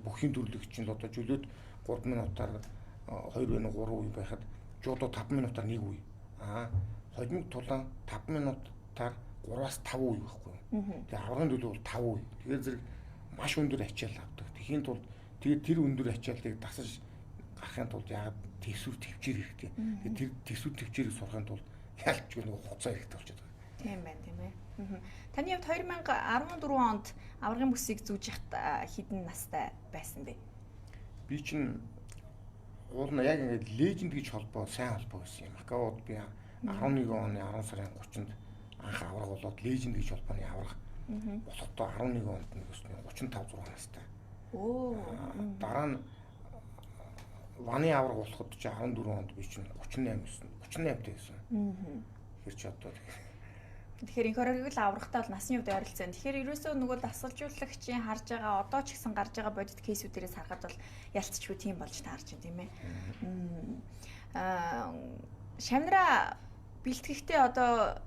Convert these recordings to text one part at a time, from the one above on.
бүхний төрлөх чинь л одоо жөлөөд 3 минутаар 2 вэ 3 үе байхад жуудаа 5 минутаар 1 үе. Холимог тулаан 5 минутаар 3-5 үе байхгүй. Тэгээ аврагын төлөв бол 5 үе. Тэгэхээр зэрэг маш өндөр ачаал авдаг. Тэхийн тулд тэгээд тэр өндөр ачаалыг дасаж гарахын тулд яагаад төсөв төвчээр хэрэгтэй. Тэгээд тэр төсөв төвчээрийг сурахын тулд ялчгүй нэг хугацаа хэрэгтэй болчиход байна. Тийм байна тийм ээ. Таны хувьд 2014 онд аврагын бүсийг зүүж яхад хэдэн настай байсан бэ? Би чинь уулна яг ингээд леженд гэж холбоо сайн холбоо байсан юм. Макаод би 11 оны 10 сарын 30-нд анх авраг болоод леженд гэж холбооны авраг болохдоо 11 онд нэг өсний 35 6 настай. Дараа нь ваны авраг болоход чи 14 онд би чинь 38 байсан. Тэгэхээр ч одоо тэгэхээр энэ хориг л аврагтай бол насны хувьд ойролцоо. Тэгэхээр ерөөсөө нөгөө дасгалжуулагчийн харж байгаа одоо ч гэсэн гарч байгаа бодит кейсүүдээс харахад бол ялцчгүй тийм болж таарч байна тийм ээ. Шамнара бэлтгэхдээ одоо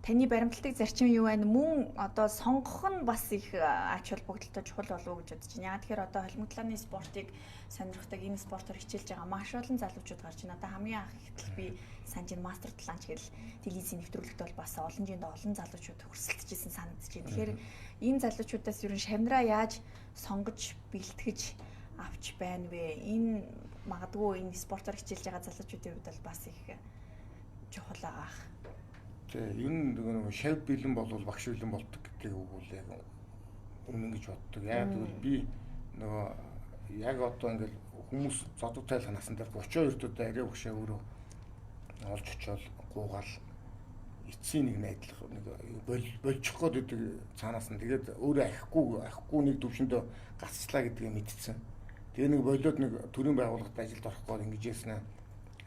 таны баримталтыг зарчим юу байна? Мөн одоо сонгох нь бас их ач холбогдолтой чухал болов уу гэж бодож байна. Яагаад тэгэхээр одоо холимоглааны спортыг сонирхдаг энэ спортоор хичээлж байгаа маш олон залуучууд гарч байна. Одоо хамгийн анх ихтэл би санаж мастер таланч гэл телевизийн нэвтрүүлэгт бол бас олон жилд олон залуучууд хөрсөлдөжсэн санагдаж байна. Тэгэхээр энэ залуучуудаас ер нь Шамнара яаж сонгож бэлтгэж авч байна вэ? Энэ магадгүй энэ спортоор хичээлж байгаа залуучуудын хувьд бол бас их чухал аах. Ер нь нөгөө шав бэлэн болвол багш бэлэн болдог гэдэг үг бол яг үнэн гэж боддог. Яг тэгвэл би нөгөө яг одоо ингээл хүмүүс зодод тайлах насан дээр 32 дод арай багшаа өөрөө олж очиод гуугаал эцсийн нэг найдлах нэг болчих гээд байдаг цаанаас нь тэгээд өөрөө ахихгүй нэг төвшөндөө гацчлаа гэдгийг мэдсэн. Тэгээ нэг болоод нэг төрийн байгууллагад ажилд орох гээд ингэж яснаа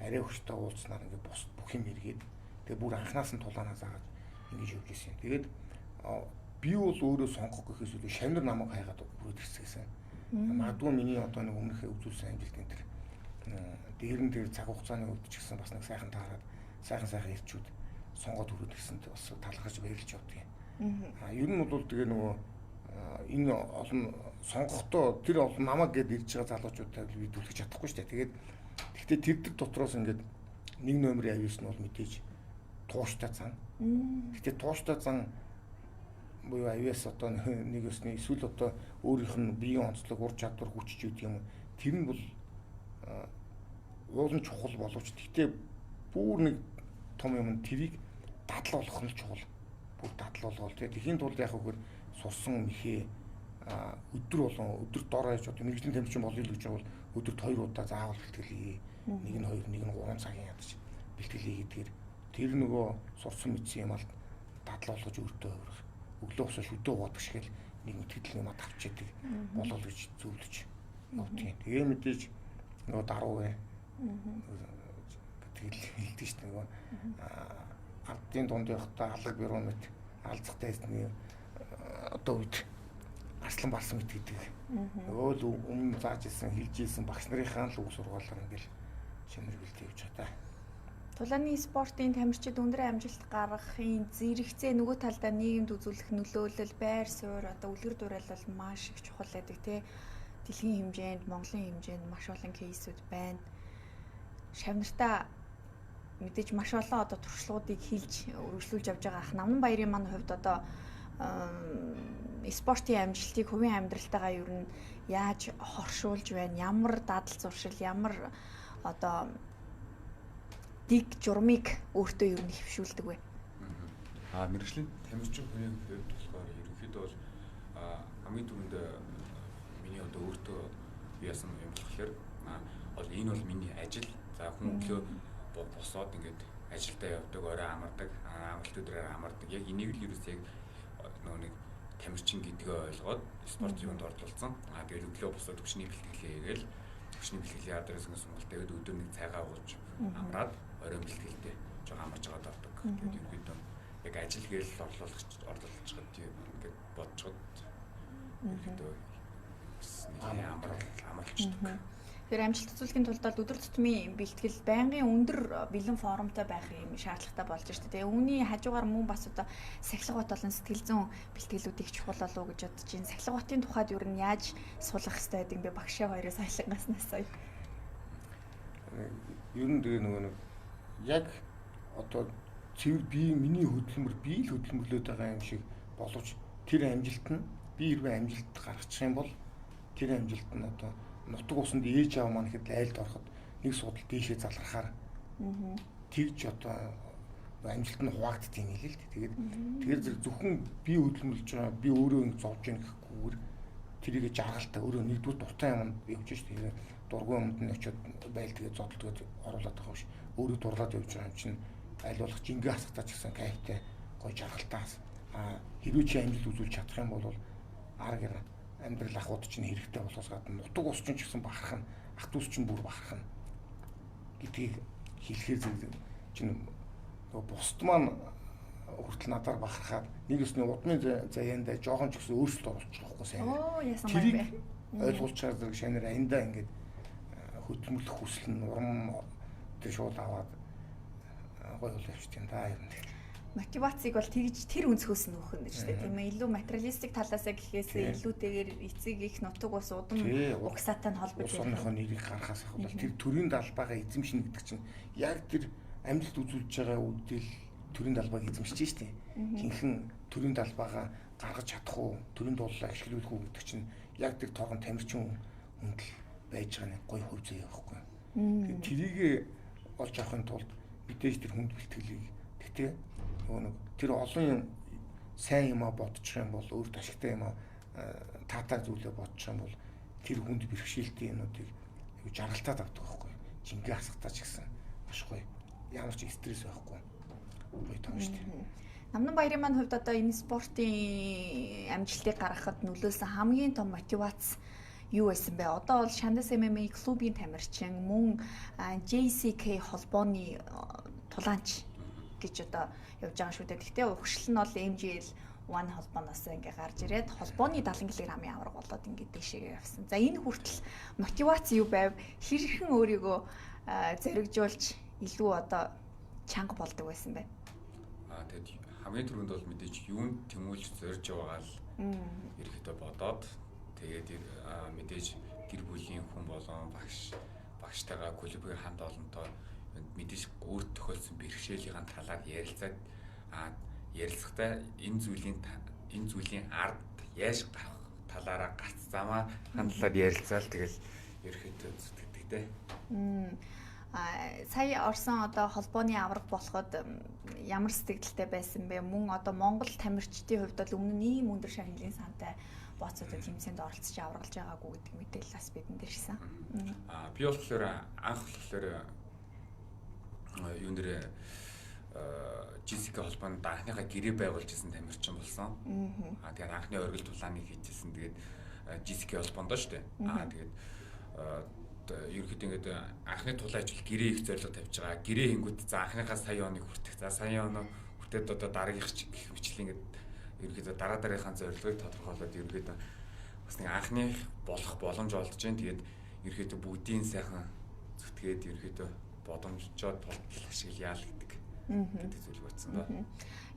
арай өгчтэй уулзнаар ингээд бус бүх юм эргээд тэгээ бүр анханаас нь тулаанаас агаад ингэж явж ирсэн. Тэгээд би бол өөрөө сонгох гэхээс илүү Шамнар намайг хайгаад бүрээд ирсэн. Магадгүй миний одоо нэг өмнөх үзүүлсэн амжилт энэ төр дээр нь тэр цаг хугацааны үед ч гэсэн бас нэг сайхан таарад сайхан ирчүүд сонгоод хүрээд ирсэнд бас талархаж баярлж явдаг юм. Ер нь бол тэгээ нөгөө энэ олон сонгохдоо тэр олон намайг гээд ирж байгаа залуучуудтай би түлхэж чадахгүй шүү дээ. Тэгээд гэхдээ тэр дотроос ингээд нэг номерын авьяас нь бол мэдээж тууштай зан. Гэхдээ тууштай зан буюу авьяас одоо нэг өсний эсвэл одоо өөрийнх нь биеийн онцлог ур чадвар хүчж үүд юм. Тэр нь бол уулын чухал боловч гэхдээ бүр нэг том юм тэрийг дадал болгох нь чухал. Бүр дадал болгоол. Тэхийн тулд яг хөөөр сурсан мэхээ өдөр дор хаяж одоо мэрэгжлийн тамирчин болъё л гэж бол өдөрт 2 удаа заавал бэлтгэлээ. Нэг нь 2, нэг нь 3 цагийн ядаж бэлтгэлээ гэдгээр тэр нөгөө сурсан мэдсэн юм аль дадал болгож өөртөө өөрөх өглөө босоо шүдөө уудаг шиг л нэг итгэл юм авчиадаг болол гэж зөвлөж явуулдаг. Тэгээ мэдээж нөгөө даруу вэ. Тэгэл хэлдэг шүү дээ нөгөө ардын дунд явахдаа алга биромет алзахтай эсний одоо үед арслан барсан мэт гэдэг. Нөгөө л өмнө зааж ирсэн хэлж ирсэн багш нарынхаа л үг сургаалаар ингээл Шамнар бэлтээ явж чадаа. Тулааны спортын тамирчид өндөр амжилт гаргахын зэрэгцээ нөгөө талдаа нийгэмд үзүүлэх нөлөөлөл, байр суурь, одоо үлгэр дуурайл бол маш их чухал байдаг тий. Дэлхийн хэмжээнд, Монголын хэмжээнд маш олон кейсүүд байна. Шамнартаа мэдээж маш олон одоо туршлагуудыг хилж өргөжлүүлж явж байгаа ах Намнбаярын маань хувьд одоо спортын амжилтыг хувийн амьдралтайгаа ер нь яаж хоршуулж байна? Ямар дадал зуршил, ямар одоо дэг журмыг өөртөө ер нь хөвшүүлдэг вэ? Мэргэжлийн тамирчин хүний хувьд болохоор ерөнхийдөө бол хамгийн түрүүнд миний одоо өөртөө яасан юм болохоор бол энэ бол миний ажил. За хүн өглөө босоод ингээд ажилдаа явдаг, орой амардаг, амралт өдрөөр амардаг. Яг энийг л ерөөс яг нөгөө нэг тамирчин гэдгээ ойлгоод спорт юунд оролцсон. Тэгээд өглөө босоод төвчний бэлтгэлээ хийгээл төвчний бэлтгэлээ ядарсан сонголттой өдөр нэг цайгаа ууж амраад оройн бэлтгэлтэй жоо амарч байгаа давдаг. Тэгээд ерөнхийдөө яг ажил гээл орлуулчихад ингээд бодцоход ерөнхийдөө амарлцдаг. Тэгэхээр амжилт үзүүлэхийн тулд бол өдөр тутмын бэлтгэл байнгын өндөр бэлэн формтой байх юм шаардлагатай болж шүү дээ. Тэгээ үүний хажуугаар мөн бас одоо сахилга бот болон сэтгэл зүйн бэлтгэлүүдийг чухал болов уу гэж бодож байна. Сахилга ботын тухайд юу н яаж суулгах хэрэгтэй гэдэг би багшаа хоёроос айлгаснаас сая. Ер нь тэгээ нөгөө нэг яг одоо цэвэр би миний хөдөлмөр би л хөдөлмөрлөд байгаа юм шиг боловч тэр амжилт нь би хэрвээ амжилт гаргачих юм бол тэр амжилт нь одоо нутаг усанд ээж аав маань ихэд айлд ороход нэг судал дээшээ залрахаар тэгж одоо амжилт нь хуваагддаг юм хэлээ л дээ. Тэгээд зөвхөн би хөдөлмөрлж байгаа би өөрөө ингэ зовж ийн гэхгүйгээр тэрийг жаргалтай өөрөө нэгдүгээр дуртай юм явж шүү дээ. Дургүй юмд нь очиод baйл тэгээд зодол тэгээд оруулаад байгаа биш. Өөрөө дурлаад явж байгаа юм чинь аль болох жингээ хасгатаа ч гэсэн кайфтай гоё жаргалтаас хэрвээ чи амжилт үзүүлж чадах юм бол арга амьдрал ахуйд чинь хэрэгтэй болохоос гадна нутаг ус чинь ч гэсэн бахарх нь ах トゥ ус чинь бүр бахарх нь гэдгийг хэлэхээр зэрэг чинь бусд маань хүртэл надаар бахархаад нэг өсний удмын заяанда жоохон ч гэсэн өөрчлөлт оруулчих واخгүй сайн. Тэрийг ойлгуулчаар зэрэг шанаар аяндаа ингээд хөдөлмөрлөх хүсэл нь урам тэр шууд аваад гоё л явчих юм да юм. Мотивацийг бол тэгж тэр өнцгөөс нь өгөх нь шүү дээ тийм ээ. Илүү материалистик талаасаа гэхээсээ илүүтэйгээр эцэг их нутаг ус удам угсаатай нь холбож байгаа. Усныхоо нэрийг гаргахаас ахвал тэр төрийн далбаагаа эзэмшнэ гэдэг чинь яг тэр амжилт үзүүлж байгаа үедэл төрийн далбааг эзэмшиж штеп. Хинхэн төрийн далбаагаа гаргаж чадах уу, төрийн дууллаа ашиглуулах уу гэдэг чинь яг тэр торгон тамирчин хүндэл байж байгаа нэг гоё хөв зөө явахгүй. Тэгээд тэрийг олж авахын тулд мэдээж тэр хүнд бэлтгэлийг тэгтээ нөгөө тэр олон юм сайн юм а бодчих юм бол өөрт ашигтай юм а таатаа зүйлээ бодчих юм бол тэр хүнд бэрхшээлтэй юмнуудыг жаргалтаад авдаг байхгүй. Жингээ хасгатаа ч гэсэн маш гоё. Ямар ч стресс байхгүй. Гоё том шүү дээ. Намнан баярын маань хувьд одоо энэ спортын амжилтыг гаргахад нөлөөсөн хамгийн том мотивац юу байсан бэ? Одоо бол Шандас MMA клубын тамирчин мөн JCK холбооны тулаанч гэж одоо явж байгаа шүү дээ. Гэхдээ угшил нь бол MGL 1 холбооноос ингээ гарч ирээд холбооны 70 кг-ийн авраг болоод ингээ дэшегээ явсан. За энэ хүртэл мотивац юу байв? Хэрхэн өөрийгөө зоригжуулж илүү одоо чанга болдог байсан бэ? Тэгэд хамгийн түрүүнд бол мэдээж юунд тэмүүлж зорж байгаа л ерөөхдөө бодоод тэгээд мэдээж гэр бүлийн хүн болон багштайгаа клубын хамт олонтой мэдээж өөрт тохиолдсон бэрхшээлийн талаар ярилцаад ярилцахдаа энэ зүйлийн ард яаж гарах талаараа гарц замаа хандлаад ярилцаал тэгэл ерөөхдөө зүтгэдэг. Сая орсон одоо холбооны авраг болоход ямар сэтгэлтэй байсан бэ? Мөн одоо Монгол тамирчдын хувьд бол өмнө нь ийм өндөр шагналын сантай бооцоодод тэмцээнд оролцож авралж байгаагүй гэдэг мэдээлэл бас бидэнд ирсэн. Би болохоор анх болохоор юун дээр JCK холбоонд анхныхаа гэрээ байгуулж исэн тамирчин болсон. Тэгээд анхны оргил тулааныг хийжсэн. Тэгээд JCK холбоонд шүү дээ. Тэгээд ерөөхдөө ингээд анхны тулаач гэрээ их зорилго тавьж байгаа. Гэрээ хийнгүүт за анхныхаа сая оныг хүртэх. За сая оноо хүртээд одоо дараагийнх ч гэх мэтлэн ингээд ерөөхдөө дараагийнхаа зорилгыг тодорхойлоод ерөөхдөө бас нэг анхных болох боломж олдож байна. Тэгээд ерөөхдөө бүгдийн сайхан зүтгээд ерөөхдөө боломжтой тултал ашиглая л гэдэг зүйл бодсон доо.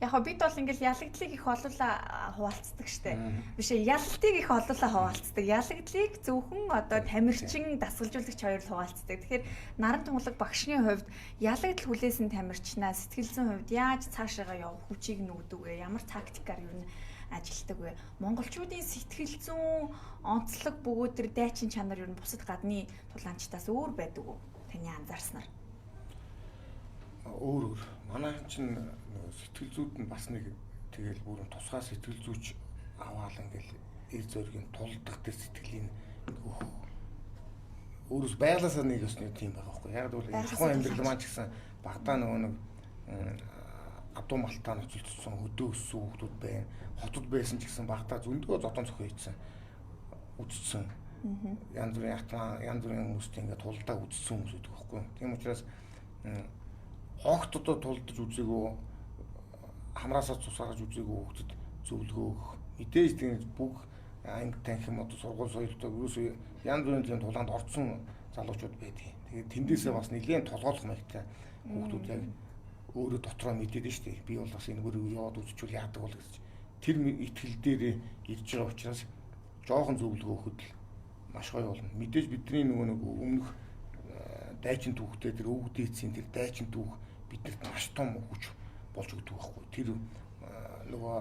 Яг бид бол ингээл ялагдлыг их олуулаа хуваалцдаг штэ. Биш ээ, ялалтыг их олуулаа хуваалцдаг. Ялагдлыг зөвхөн одоо тамирчин дасгалжуулагч хоёр л хуваалцдаг. Тэгэхээр наран тунгалаг багшийн хувьд ялагдл хүлээсэн тамирчнаа сэтгэл зүйн хувьд яаж цаашаага явах хүчийг нөгдөг вэ? Ямар тактикаар юу н ажилтдаг вэ? Монголчуудын сэтгэл зүйн онцлог бөгөөд төр дайчин чанар юу н бусад гадны тулаанчдаас өөр байдаг уу? Таны анзаарснаар. Өөр манай чинь сэтгэл зүйд нь бас нэг тэгэл бүрэн тусгай сэтгэл зүйч аваал ингээл эр зөргийн тулдах тэр сэтгэлийн өөрөөс байглаасаа нэг өсний тийм байгаа байхгүй. Яг бол ахын амьдрал маань ч гэсэн багтаа нөгөө нэг адуу малтаа нөцөлдсөн өдөө өссөн хүмүүс байна. Хотод байсан ч гэсэн багтаа зөндөө зодон цохоо хийсэн үдцсэн. Янз бүрийн атаа янз бүрийн хүмүүстэй ингээд тулдаа үдцсэн хүмүүс байдаг байхгүй. Тийм учраас огтдод тулдаж үзээгөө хамраасаа цусаагаж үзээгөө хөлтөд зөвлөгөө өгөх. Мэдээж тийм бүх анги танхим одоо сургууль соёлтой ерөөсөө янз бүрийн тийм тулаанд орцсон залуучууд байдгийг. Тэгээд тэндээсээ бас нэлээд толгойлох маягтай хүүхдүүд яг өөрөө дотроо мэдээд нь шүү дээ. Би бол бас энэгээр яваад үзчихвэл яадаг бол гэж. Тэр итгэл дээр ирж байгаа учраас жоохон зөвлөгөө өгөхөд л маш гоё болно. Мэдээж бидний нөгөө өмнөх дайчин түүхтэй тэр өвөг дээдсийн тэр дайчин түүх биднэрт маш том хүч болж өгдөг байхгүй. Тэр нөгөө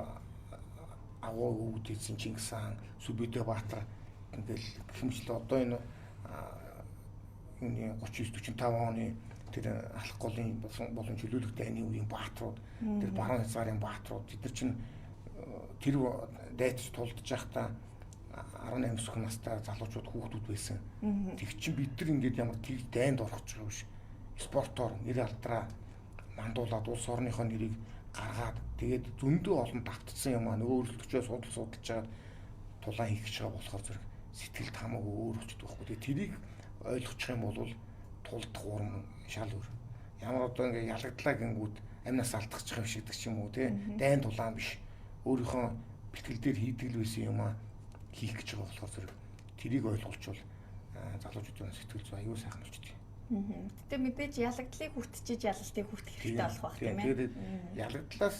агуу өвөг дээдсийн Чингис хаан, Сүбэдэ Баатар ингээл гихмжлээ одоо энэ 39-45 оны тэр алах голын болон чөлөөлөх дайны үеийн баатрууд, тэр баруун хязгаарын баатрууд тэд нар чинь тэр дайцж тулдж байхдаа 18-9 настай залуучууд хүүхдүүд байсан. Тэг чин бид нар ингээд ямар тэг дайнд орох гэж байгаа биш. Спортоор нэр алдраа мандуулаад улс орныхоо нэрийг гаргаад тэгээд зөндөө олон давтцсан юм аа нөгөө өөрчлөлтөчөө судалж жаад тулаан хийх гэж байгаа болохоор зэрэг сэтгэлд хамаагүй өөр болчихдог байхгүй. Тэгээд тэрийг ойлгочих юм бол тулдах урам шал өөр. Ямар одоо ингээд ялагдлаа гингүүд амнаас алдахчих юм шиг ч юм уу те дайн тулаан биш. Өөрийнхөө бэлтгэл дээр хийдэг л байсан юм аа хийх гэж байгаа болохоор зэрэг тэрийг ойлгуулчвал залуучуудын сэтгэл зүй аюул сайхан болчихдог. Гэтэ мэдээж ялагдлыг хүртчихэж ялалтыг хүртэх хэрэгтэй болох байх тийм ээ. Тэгээд ялагдлаас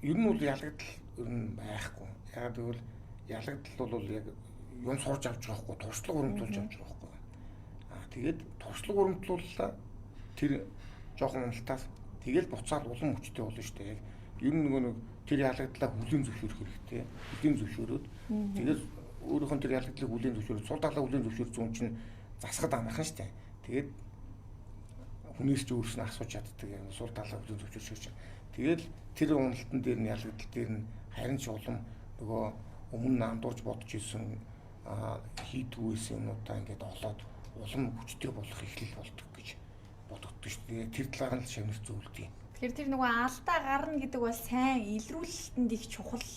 ер нь бол ялагдал ер нь байхгүй. Ягаад гэвэл ялагдал бол яг юм сурж авч байгаа хгүй туршлага урамтуулж авч байгаа хгүй. Тэгээд туршлага урамтууллаа тэр жоохон уналтаас тэгэл буцаад улам хүчтэй болно шүү дээ. Яг ер нь нөгөө тэр ялагдлаа хүлээн зөвшөөрөх хэрэгтэй. Хүлээн зөвшөөрөөд тэгээд өөрөөхөн тэр ялагдлыг хүлээн зөвшөөрөөд сул талаа хүлээн зөвшөөрөх зүүн чинь засахад амархан шүү дээ. Тэгээд хүнээс ч өөрснөө асууж чаддаг юм сул талаа хүлээн зөвшөөрч чинь. Тэгээд тэр уналтан дээр нь ялагдал дээр нь харин ч улам нөгөө өмнө андуурж бодож исэн хийдгүү байсан юмудаа ингээд олоод улам хүчтэй болох эхлэл болдог гэж бодогддог шүү дээ. Тэр талаар нь шавнар зөвлөдөг. Тэгэхээр тэр нөгөө алдаа гарна гэдэг бол сайн илрүүлэлтэнд их чухал.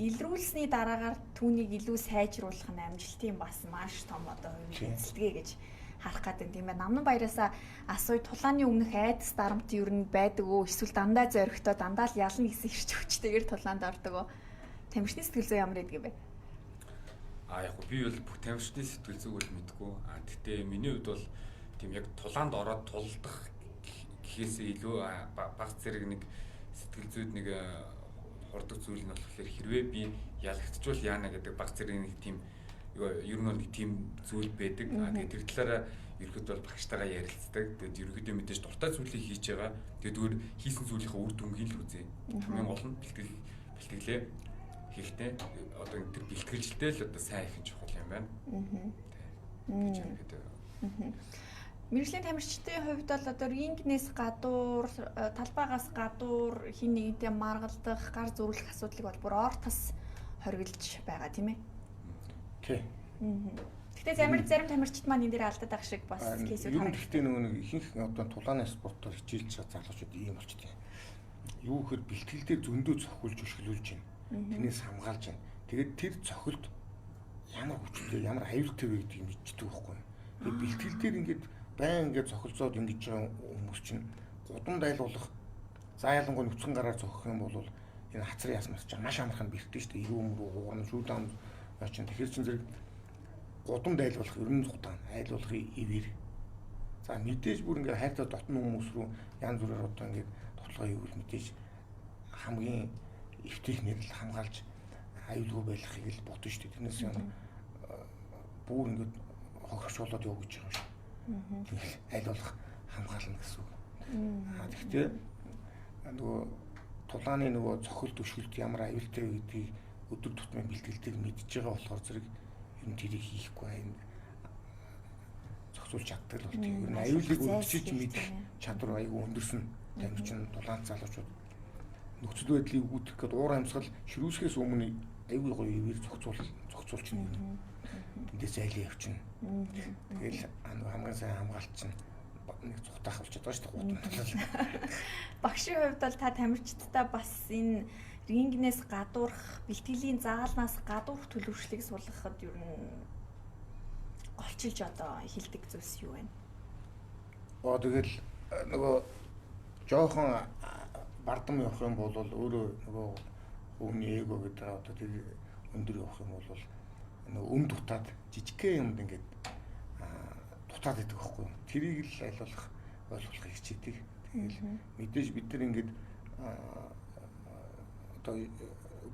Илрүүлсний дараагаар түүнийг илүү сайжруулах нь амжилтын бас маш том одоо хувийн эзэлтгээ гэж харах гэдэг юм байна. Намнан баяраасаа асууя тулааны өмнөх айдас дарамт юу н байдаг уу? Эсвэл дандаа зоригтой дандаа л ялна гэсэн ирч хүчтэйгээр тулаанд ордог уу? Тамирчны сэтгэл зүй ямар гэдэг юм бэ? Яг би бол бүх тамирчны сэтгэл зүйг бол мэдгүй. Гэхдээ миний хувьд бол тийм яг тулаанд ороод тулдах гэхээсээ илүү баг зэрэг нэг сэтгэл зүйд нэг хордог зүйл нь болохоор хэрвээ би ялагдчихвал яана гэдэг баг зэрэг нэг тийм ер нь бол нэг тийм зүйл байдаг. Тэгээд тэр талаараа ерөөдөө бол багштайгаа ярилцдаг. Тэгээд ерөөдөө мэдээж дуртай зүйлийг хийж байгаа. Тэгээд өөр хийсэн зүйлийнхээ үр дүнгийг л үзье. Хамгийн гол нь бэлтгэлээ хийхдээ одоо тэр бэлтгэлжтэй л одоо сайн их чухал юм байна. Гэж хэлээд. Мэргэжлийн тамирчдын хувьд бол одоо рингнээс гадуур, талбайгаас гадуур хин нэгнтэй маргалдах, гар зөрүүлэх асуудлыг бол бүр ор тас хоригдж байгаа тийм ээ. Тий. Гэхдээ зарим тамирчид маань энэ дээр алдаад байгаа шиг бас кейсүүд харагдав. Гэхдээ нөгөө нэг ихэнх одоо тулааны спортоор хичээлж байгаа залуучууд ийм болчтой. Юу гэхээр бэлтгэл дээр зөндөө цохиулж өшгөлүүлж байна. Тэрнээс хамгаалж байна. Тэгээд тэр цохилд ямар хүчтэй, ямар аюултай вэ гэдгийг мэддэг байхгүй. Тэгээд бэлтгэл дээр ингээд байн ингээд цохилцоод ингэж байгаа хүмүүс чинь гудам дайлуулах за ялангуяа нүцгэн гараар зохих юм бол энэ хацар ясмас чинь маш амархан бэрхдэг шүү дээ. Ирүүм рүү уурна шүүдэм чинь тэгэхээр чин зэрэг гудам дайлуулах ерөн зугтаан айлуулахын ивэр. За мэдээж бүр ингээд хайртай дотн хүмүүс рүү янз бүрээр одоо ингээд тоглоо ивэл мэдээж хамгийн эвтих нэрэл хамгаалж аюулгүй байхыг л бодно шүү дээ. Тэрнээс юм бүр ингээд хохирч болоод яв гэж байгаа шүү. Аль болох хамгаална гэсэн үг. Тэгэхдээ нөгөө тулааны нөгөө цохилт өшгөлт ямар аюултай гэдгийг өдөр тутмын бэлтгэлтэйг мэдж байгаа болохоор зэрэг юм тэрийг хийхгүй юм зохицуулж чаддаг л болт. Ер нь аюулыг өдөрчиж мэдэх чадвар аягүй өндөрсөн тамирчин тулаан залуучууд нөхцөл байдлыг үүдэх гээд уур амьсгал ширүүсгээс өмнө аягүй гоё ивэр зохицуулж байна. Тэндээс айлын явчихна. Тэгэл хамгийн сайн хамгаалт чинь нэг цухтаах болчиход байгаа шүү дээ. Багшийн хувьд бол та тамирчдтай бас энэ рингнээс гадуурх, бэлтгэлийн заалнаас гадуурх төлөвшлийг суулгахад ер нь голчилж одоо хилдэг зүйлс юу вэ? Тэгэл нөгөө жоохон бардам явах юм бол өөрөө нөгөө өвний эго гэдэг одоо тэр өндөр явах юм бол нөгөө өм дутаад жижигхэн юмд ингээд дутаад байдаг байхгүй юу. Тэрийг л айлуулах ойлгуулахыг хичээдэг. Тэгэл мэдээж бид нар ингээд одоо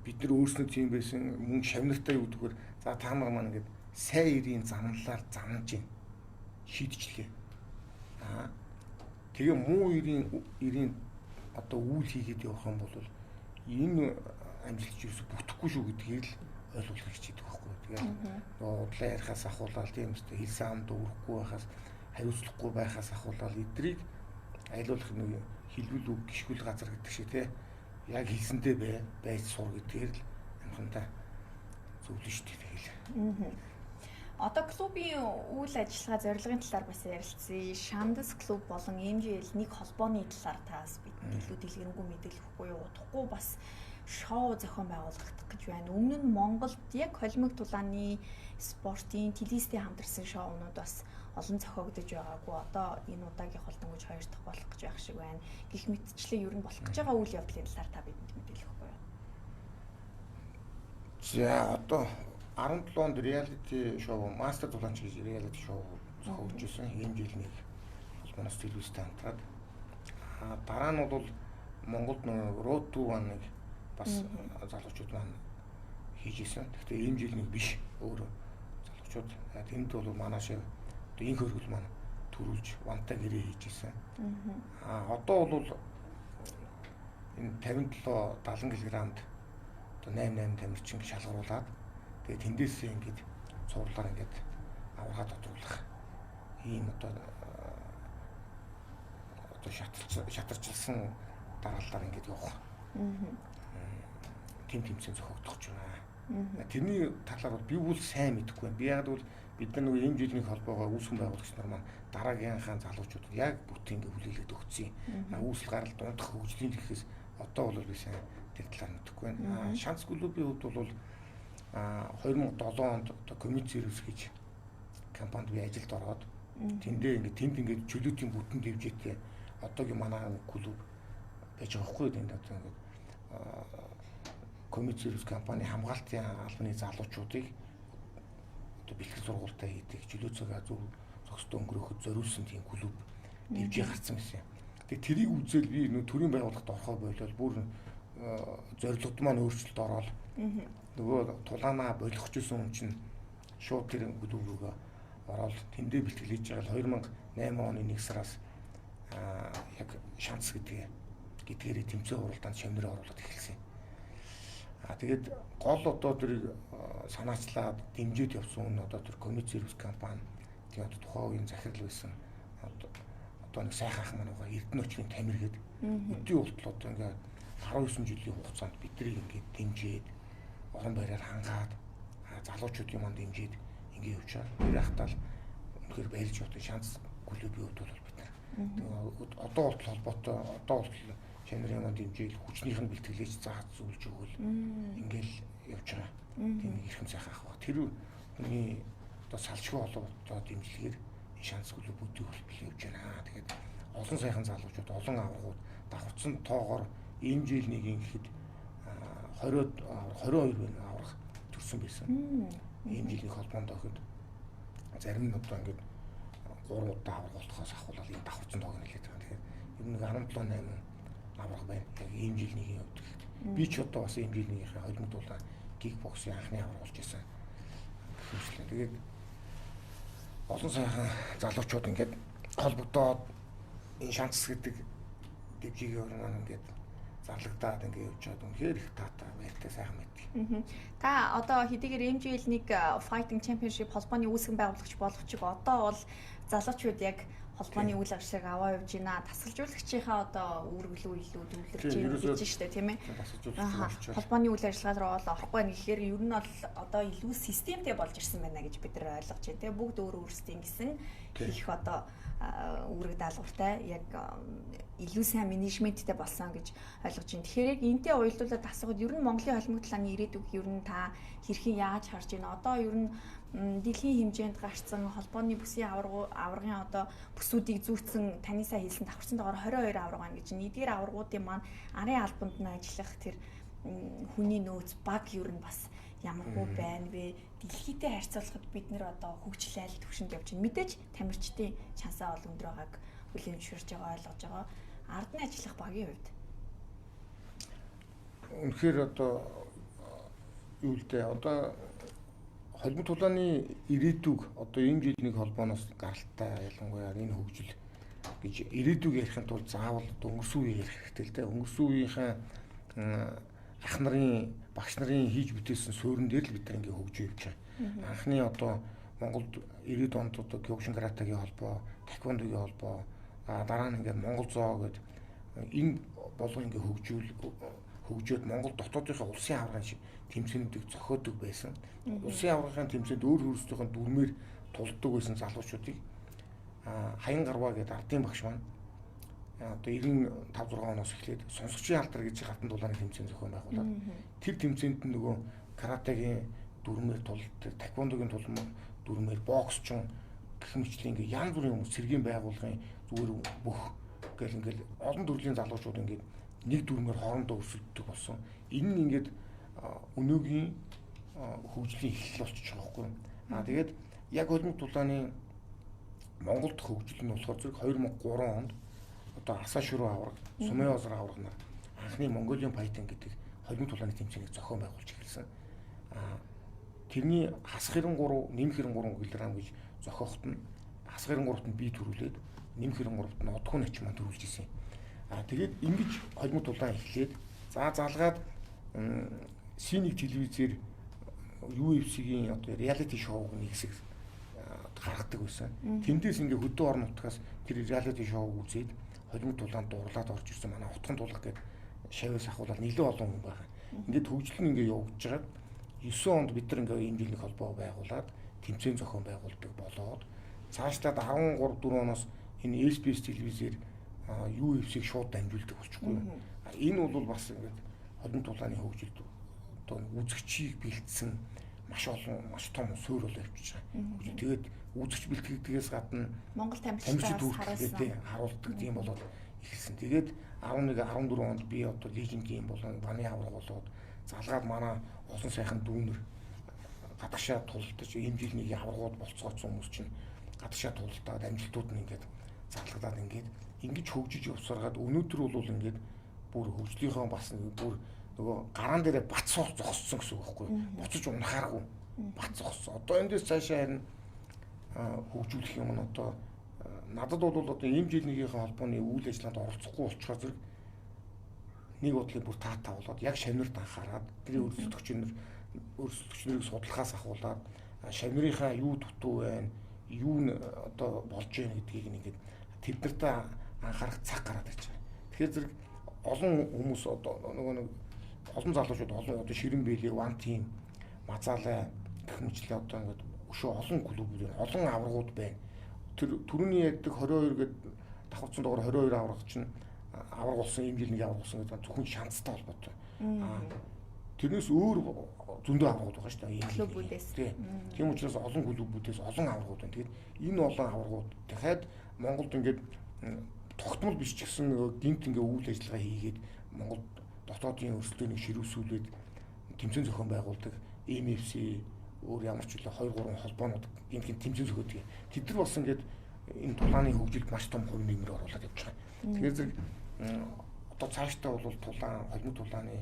бид нар өөрснөө тийм байсан мөн шавнартай юу гэдгээр за та нар маань ингээд сайн ирийн замналаар замнаж гин шийдчихлээ. Тэгээ муу ирийн одоо үйл хийгээд явах юм бол энэ амжилт юус бүтэхгүй шүү гэдгийг л ойлгуулах хичээдэг байхгүй юу. Тэгээд нөгөө удлаа ярихаас ахуулаад тийм үстэй хэл саамд өрөхгүй байхаас хариуцлахгүй байхаас ахуулаад эдрийг айлуулах нэг хэлбэл үг гიშгүүл газар гэдэг шиг те яг хэлсэндээ байж сур гэдгээр л амхандаа зөвлөн шүү дээ тэгэл. Одоо клубын үйл ажиллагаа зорилгын талаар бас ярилцъя. Шандас клуб болон MJL нэг холбооны талаар таас бидэнд илүү дэлгэрэнгүй мэдээлэл өгөхгүй юу? Удахгүй бас шоу зохион байгуулагдах гэж байна. Өмнө нь Монголд яг холимог тулааны спортын телевизтэй хамтарсан шоунууд бас олон зохиогдож байгаагүй. Одоо энэ удаагийн холдонгож 2 дахь болох гэж байх шиг байна. Гэх мэтчлэн ер нь болох гэж байгаа үйл явдлын талаар та бидэнд мэдээлэл өгөхгүй юу? За одоо 17 онд реалити шоу Мастер Тулаанч гэж реалити шоу зохиогдож ирсэн. Энэ жил нэг холбооноос телевизтэй хамтраад дараа нь бол Монголд нэг Road to One-ыг бас залуучууд маань хийж ирсэн. Гэхдээ энэ жил нэг биш өөр залуучууд. Тэнд бол манайш одоо инх хөргөл маань төрүүлж вантай гэрээ хийж ирсэн. Одоо бол энэ 57 70 кг-д одоо 88 тамирчин шалгаруулад тэгээд тэндээсээ ингээд цуурлаар ингээд аврахад тодруулах ийм одоо шатарчилсан дараалалаар ингээд явах. Тим тэмцээн зохиогдох гэж байна. Тэрний талаар бол би бол сайн мэдэхгүй байна. Би яг бол бид нар нөгөө энэ жилийн холбоогоо үүсгэн байгуулагч нар маань дараагийнхаа залуучууд яг бүтэн ингээд хүлээлгээд өгсөн. Үүсэл гарал дундах хөгжлийн гэхээс одоо бол би сайн тэр талаар мэдэхгүй байна. Шанс клубын хувьд бол 2007 онд одоо Commit Service гэж компанид би ажилд ороод тэнд ингээд чөлөөтийн бүтэн дэвжээтэй одоогийн манай клуб байж байгаа хгүй тэнд одоо ингээд Commit Service компани хамгаалтын албаны залуучуудыг одоо бэлтгэл сургуультай хийдэг чөлөө цагаа зөв зохистой өнгөрөхөд зориулсан тийм клуб дэвжээ гарсан гэсэн. Тэгээ тэрийг үзэл би нөө төрийн байгууллагад орохоо болол бүр зорилгод маань өөрчлөлт ороод нөгөө тулаанаа болгочихсон хүн чинь шууд тэр клуб руугаа ороод тэндээ бэлтгэл хийж байгаа 2008 оны 1 сараас яг шанс гэдгээр тэмцээн уралдаанд шавнараа оруулаад эхэлсэн. Тэгээд гол одоо тэр санаачлаад дэмжиж явсан нь одоо тэр Commit Service компани тэгээд тухайн үеийн захирал байсан одоо нэг сайхан ах маань байгаа Эрдэнэ очгийн Тамир гээд өдний уртл одоо ингээд 19 жилийн хугацаанд биднийг ингээд дэмжиж орон байраар хангаад залуучуудын манд дэмжиж ингээд явж байгаа. Тэр ахтаал үнэхээр баярлж одоо шанс клубын хувьд бол бид нар одоо уртл холбоотой одоо уртл чанарын манд дэмжиж хүчнийх нь бэлтгэлээж зааж зүйлж өгвөл ингээд явж байгаа. Тийм ирхэн сайхан ах ба. Тэр хүний одоо салшгүй холбоотой дэмжлэгээр шанс клуб бүдүүр хөлбөл явж байна. Тэгээд олон сайхан залуучууд олон аврагууд давхцсан тоогоор энэ жил нэг ихэд 22 байна аврах төрсөн байсан. Энэ жилийн холбоонд өгөхөд зарим нь одоо ингээд 3 удаа аврах болохоос ахуулаад энэ давхцсан тоог нэлээд байгаа. Тэгэхээр ер нь 17-8 аврах байна. Яг энэ жилийн хувьд. Би ч одоо бас энэ жилийнхээ холимог дулаан кикбоксing анхны аврах болж байсан. Тэгээд олон сайхан залуучууд ингээд холбогдоод энэ шанс гэдэг дэвжигийн өрнөн ингээд зарлагдаад ингээд явж байгаа. Үнэхээр их таатай баяртай сайхан мэдээ. Та одоо хэдийгээр MJL нэг Fighting Championship холбооны үүсгэн байгуулагч болох чиг одоо бол залуучууд яг холбооны үйл ажиллагааг аваа явж байна. Тасгалжуулагчийнхаа одоо үүргэлөө илүү төвлөрж байна гэж штэ тийм ээ. Холбооны үйл ажиллагаа руу орохгүй байх гэхээр ер нь бол одоо илүү системтэй болж ирсэн байна гэж бид нар ойлгож байна. Тэгээ бүгд өөр өөрсдийн гэсэн их одоо үүрэг даалгавартай яг илүү сайн менежменттэй болсон гэж ойлгож байна. Тэгэхээр яг энтэй уялдуулаад асуухад ер нь Монголын холимог талааны ирээдүг ер нь та хэрхэн яаж харж байна? Одоо ер нь дэлхийн хэмжээнд гарцсан холбооны бүсийн аваргын одоо бүсүүдийг зүүцсэн таны сая хэлсэн давхарсан доогоор 22 аварга байна гэж. Эдгээр аваргуудын маань арын албанд нь ажиллах тэр хүний нөөц баг ер нь бас ямар хөө байна вэ? Дэлхийдээ харьцуулахад бид нэр одоо хөгжил айл түвшинд явж байна. Мэдээж тамирчдын шансаа бол өндөр байгааг хүлээн зөвшөөрж байгаа ойлгож байгаа. Ардны ажиллах багийн хувьд Үнэхээр одоо юу л дээ одоо холбоо тулааны ирээдүг одоо энэ жилийн холбооноос гаралтай ялангуяа энэ хөгжил гэж ирээдүг ярихын тулд заавал өнгөрсөн үеийг ярих хэрэгтэй л дээ. Өнгөрсөн үеийнхээ ах нарын багш нарын хийж бүтээсэн суурин дээр л бид нар ингээ хөгжиж явж байгаа. Анхны одоо Монголд 90-ад онд одоо кёкшин каратегийн холбоо, таеквондогийн холбоо, дараа нь ингээ Монгол зоо гэдэг энэ болгоо ингээ хөгжөөд Монгол дотоодынхаа улсын аврагын шиг тэмцээнүүдийг зохиодог байсан. Улсын аврагын тэмцээнд өөр өөрсдийнхөө дүрмээр тулддаг байсан залуучуудыг Хаян Гарваа гэдэг ардын багш маань одоо 95-6 оноос эхлээд сонсогчийн алдар гэж хатан дулааны тэмцээн зохион байгуулад тэр тэмцээнд нөгөө каратегийн дүрмээр тулддаг, таеквондогийн дүрмээр боксчин гэх мэтлэн ингээ янз бүрийн хүмүүс цэргийн байгууллагын зүгээр бүх гэл ингээл олон төрлийн залуучууд ингээд нэг дүрмээр хоорондоо өрсөлддөг болсон. Энэ нь ингээд өнөөгийн хөгжлийн эхлэл болчихж байгаа байхгүй юу? Тэгээд яг холбоо тулааны Монголд хөгжил нь болохоор зэрэг 2003 онд одоо Асаа шүрүү авраг, Сумын озар авраг нар анхны Mongolian Fighting гэдэг холбоо тулааны тэмцээнийг зохион байгуулж эхэлсэн. Тэрний хасах 93, нэмэх 93 кг гэж зохиоход нь хасах 93-т нь бие төрүүлээд нэмэх 93-т нь одхон ач маань төрүүлж ирсэн. Тэгээд ингэж холбоо тулаан эхлээд залгаад C1 телевизээр UFC-гийн одоо реалити шоуг нэг хэсэг гаргадаг байсан. Тэндээс ингээ хөдөө орон нутгаас тэр реалити шоуг үзээд холбоо тулаанд дурлаад орж ирсэн манай утхан тулах гэдэг шавьяас ахуулаад нэлээд олон хүн байгаа. Ингээд хөгжил нь ингээ явагдаж байгаад 9 онд бид нар ингээ энэ жилийн холбоо байгуулад тэмцээн зохион байгуулдаг болоод цаашлаад 13 4 оноос энэ SBS телевизээр UFC-г шууд дамжуулдаг болчихгүй. Энэ бол бас ингээд холбоо тулааны хөгжилд одоо үзэгчийг бэлдсэн маш олон маш том суурь бол явчихж байгаа. Тэгээд үзэгч бэлтгэдгээс гадна Монгол тамирчдаас харуулдаг тийм болоод ихэлсэн. Тэгээд 11 14 онд би одоо легендийн болон баны авраг болоод залгаад манай олон сайхан дүүнер гадагшаа тулдаж энэ жилийн аврагууд болцооцсон хүмүүс чинь гадагшаа тулдаад амжилтууд нь ингээд залгадаад ингээд ингэж хөгжиж явсаргаад өнөөдөр бол ингээд бүр хөгжлийнхөө бас бүр нөгөө гараан дээрээ бат суух зогссон гэсэн үг байхгүй юу? Буцаж унахааргүй бат зогссон. Одоо эндээс цаашаа харин хөгжүүлэх юм нь одоо надад бол одоо ийм жилийнхээ холбооны үйл ажиллагаанд оролцохгүй болчихоор зэрэг нэг бодлыг бүр таатаа болоод яг шавнарт анхаарад тэр өрсөлдөгчнэрийг судлахаас ахуулаад шавнарынхаа юу дутуу байна, юу н одоо болж байна гэдгийг нэгэд тэднэртээ анхаарах цаг гараад ирж байгаа. Тэгэхээр зэрэг олон хүмүүс одоо нөгөө нэг олон залуучууд олон одоо Ширэн Бэлэг, One Team, Мазаалай гэх мэтлээ одоо ингээд өшөө олон клубүүд байна, олон аврагууд байна. Тэр түрүүний яддаг 22 гэдэг давхарцсан дугаар 22 авраг чинь авраг болсон ийм жил нэг авраг болсон гэдэг зөвхөн шанстай холбоотой. Тэрнээс өөр зөндөө аврагууд байгаа шүү дээ. Энэ клубүүдээс. Тийм учраас олон клубүүдээс олон аврагууд байна. Тэгээд энэ олон аврагууд дахиад Монголд ингээд тогтмол биш ч гэсэн гинт ингээ үйл ажиллагаа хийгээд Монгол дотоодын өрсөлдөөнийг ширүүсүүлээд тэмцээн зохион байгуулдаг MFC өөр ямар ч үл 2 3 холбоонууд гинт тэмцээн зохиодог. Тэд нар бас ингээд энэ тулааны хөгжилд маш том хувь нэмэр оруулаад явж байгаа. Тэгэхээр зэрэг одоо цаашдаа бол тулаан холбоо тулааны